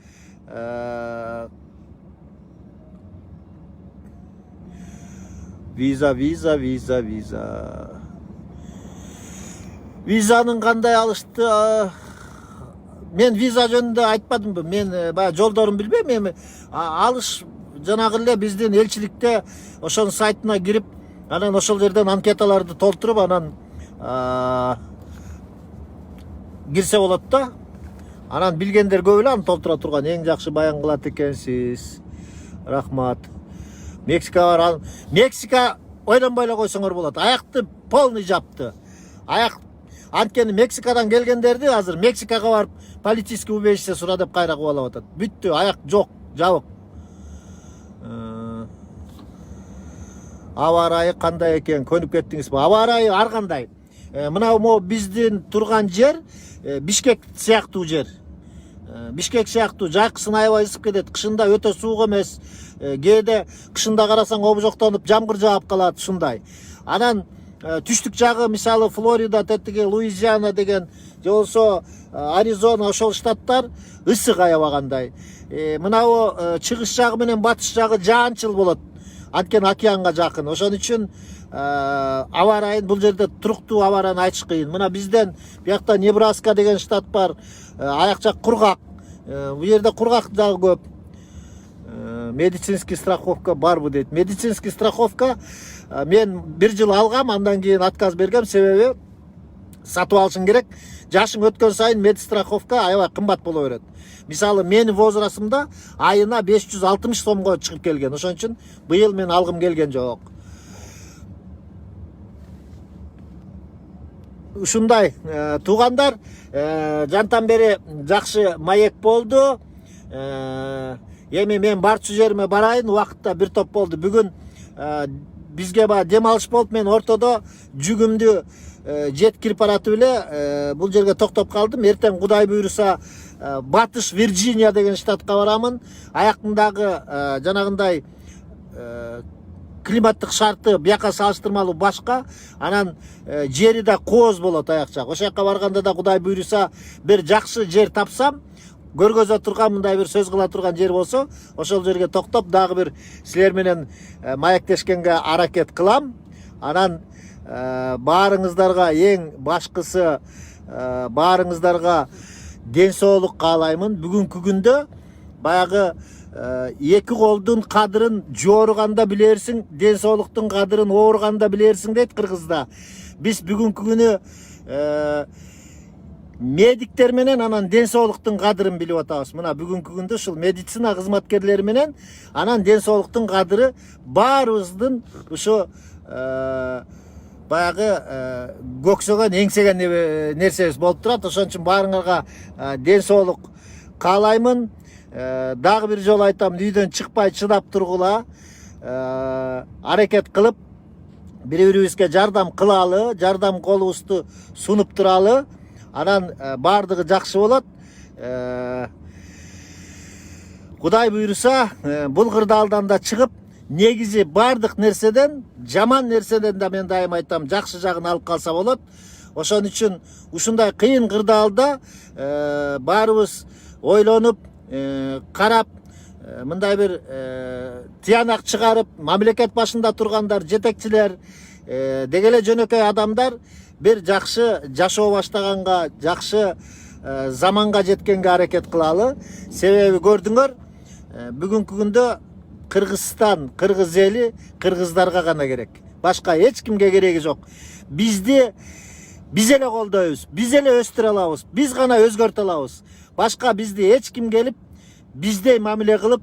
Виза. Визанын кандай алышты? Мен виза жөнүндө айтпадымбы? Мен баягы жолдорун билбейм. Эми алыш жанагы эле биздин элчиликте ошонун сайтына кирип, анан ошол жерден анкеталарды толтуруп, анан кирсе болот да. Анан билгендер көп эле аны толтура турган. Эң жакшы баян кылат экенсиз. Рахмат. Мексика бар. Мексика ойлонбой эле койсоңор болот. Аякты полный жапты. Аяк анткени Мексикадан келгендерди азыр Мексикага барып полицейский убежище сура деп кайра кубалап атат. Бүттү, аяк жок, жабык. Аба ырайы кандай экен? Көнүп кеттиңизби? Аба ырайы ар кандай. Мына могу биздин турган жер Бишкек сыяктуу жер. Бишкек сыяктуу жайкысын аябай ысып кетет. Кышында өтө суук эмес. Кээде кышында карасаң обжоктонуп жамгыр жаап калат ушундай. Анан түштүк жагы мисалы Флорида, тетиги Луизиана деген, же болсо Аризона, ошол штаттар ысык аябагандай. Мынау чыгыш жагы менен батыш жагы жаанчыл болот. Анткени океанга жакын. Ошон үчүн аба ырайын бул жерде туруктуу аба ырайын айтыш кыйын. Мына бизден биякта Небраска деген штат бар. Аяк жак кургак. Бул жерде кургак дагы көп. Медицинский страховка барбы дейт. Медицинский страховка мен бир жыл алгам, андан кийин отказ бергем, себеби сатып алышың керек. Жашың өткөн сайын медстраховка аябай кымбат боло берет. Мисалы менин возрастымда айына 560 сомго чыгып келген. Ошон үчүн быйыл мен алгым келген жок. Ушундай туугандар, жантан бери жакшы маек болду. Эми мен барчу жериме барайын, убакытта бир топ болду. Бүгүн бизге баягы дем алыш болуп, мен ортодо жүгүмдү жеткирип баратып эле бул жерге токтоп калдым. Эртең Кудай буйруса Батыш Вирджиния деген штатка барамын. Аяктындагы жанагындай климаттык шарты бияка салыштырмалуу башка. Анан жери да кооз болот аяк жак. Ошол жака барганда да Кудай буйруса бир жакшы жер тапсам, көргөзө турган мындай бир сөз кыла турган жер болсо, ошол жерге токтоп дагы бир силер менен маектешкенге аракет кылам. Анан баарыңыздарга эң башкысы баарыңыздарга ден соолук каалаймын. Бүгүнкү күндө баягы эки колдун кадырын жорuganda билерсиң, ден соолуктун кадырын ооруганда билерсиң дейт кыргызда. Биз бүгүнкү күнү медиктер менен анан ден соолуктун кадырын билип атабыз. Мына бүгүнкү күндө ушул медицина кызматкерлери менен анан ден соолуктун кадыры баарыбыздын ушу баягы көксөгөн эңсеген нерсебиз болуп турат. Ошон үчүн баарыңарга ден соолук каалаймын. Дагы бир жолу айтам, үйдөн чыкпай чыдап тургула, аракет кылып бири-бирибизге жардам кылалы, жардам колубузду сунуп туралы. Анан бардыгы жакшы болот. Кудай буйруса, бул кырдаалдан да чыгып, негизи бардык нерседен, жаман нерседен да мен дайым айтам, жакшы жагын алып калса болот. Ошон үчүн ушундай кыйын кырдаалда баарыбыз ойлонуп, карап, мындай бир тыянак чыгарып, мамлекет башында тургандар, жетекчилер, деги эле жөнөкөй адамдар бир жакшы жашоо баштаганга, жакшы заманга жеткенге аракет кылалы. Себеби көрдүңөр, бүгүнкү күндө Кыргызстан, кыргыз эли кыргыздарга гана керек. Башка эч кимге кереги жок. Бизди биз эле колдойбуз, биз эле өстүрө алабыз, биз гана өзгөртө алабыз. Башка бизди эч ким келип, биздей мамиле кылып,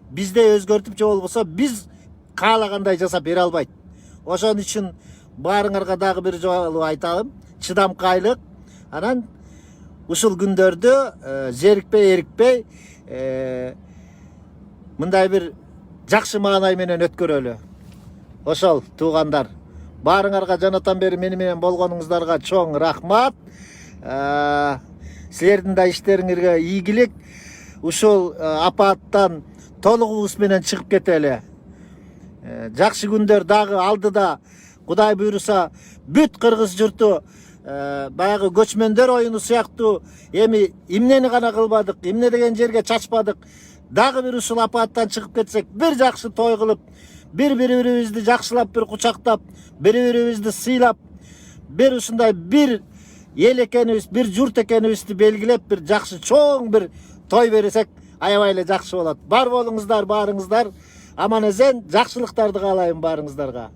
биздей өзгөртүп же болбосо биз каалагандай жасап бере албайт. Ошон үчүн баарыңарга дагы бир жолу айталым, чыдамкайлык. Анан ушул күндөрдө зерикпей, эрикпей мындай бир жакшы маанай менен өткөрөлү. Ошол туугандар, баарыңарга жанатан бери мени менен болгонуңуздарга чоң рахмат. Силердин да иштериңерге ийгилик. Ушул апаттан толугубуз менен чыгып кетели. Жакшы күндөр дагы алдыда. Кудай буйруса, бүт кыргыз журту баягы көчмөндөр оюну сыяктуу эми эмнени гана кылбадык, эмне деген жерге чачпадык. Дагы бир ушул апаттан чыгып кетсек, бир жакшы той кылып, бири-бирибизди жакшылап, бир кучактап, бири-бирибизди сыйлап, бир ушундай бир эл экенибиз, бир журт экенибизди белгилеп, бир жакшы чоң бир той берсек, аябай эле жакшы болот. Бар болуңуздар, баарыңыздар аман эсен, жакшылыктарды каалайм баарыңыздарга.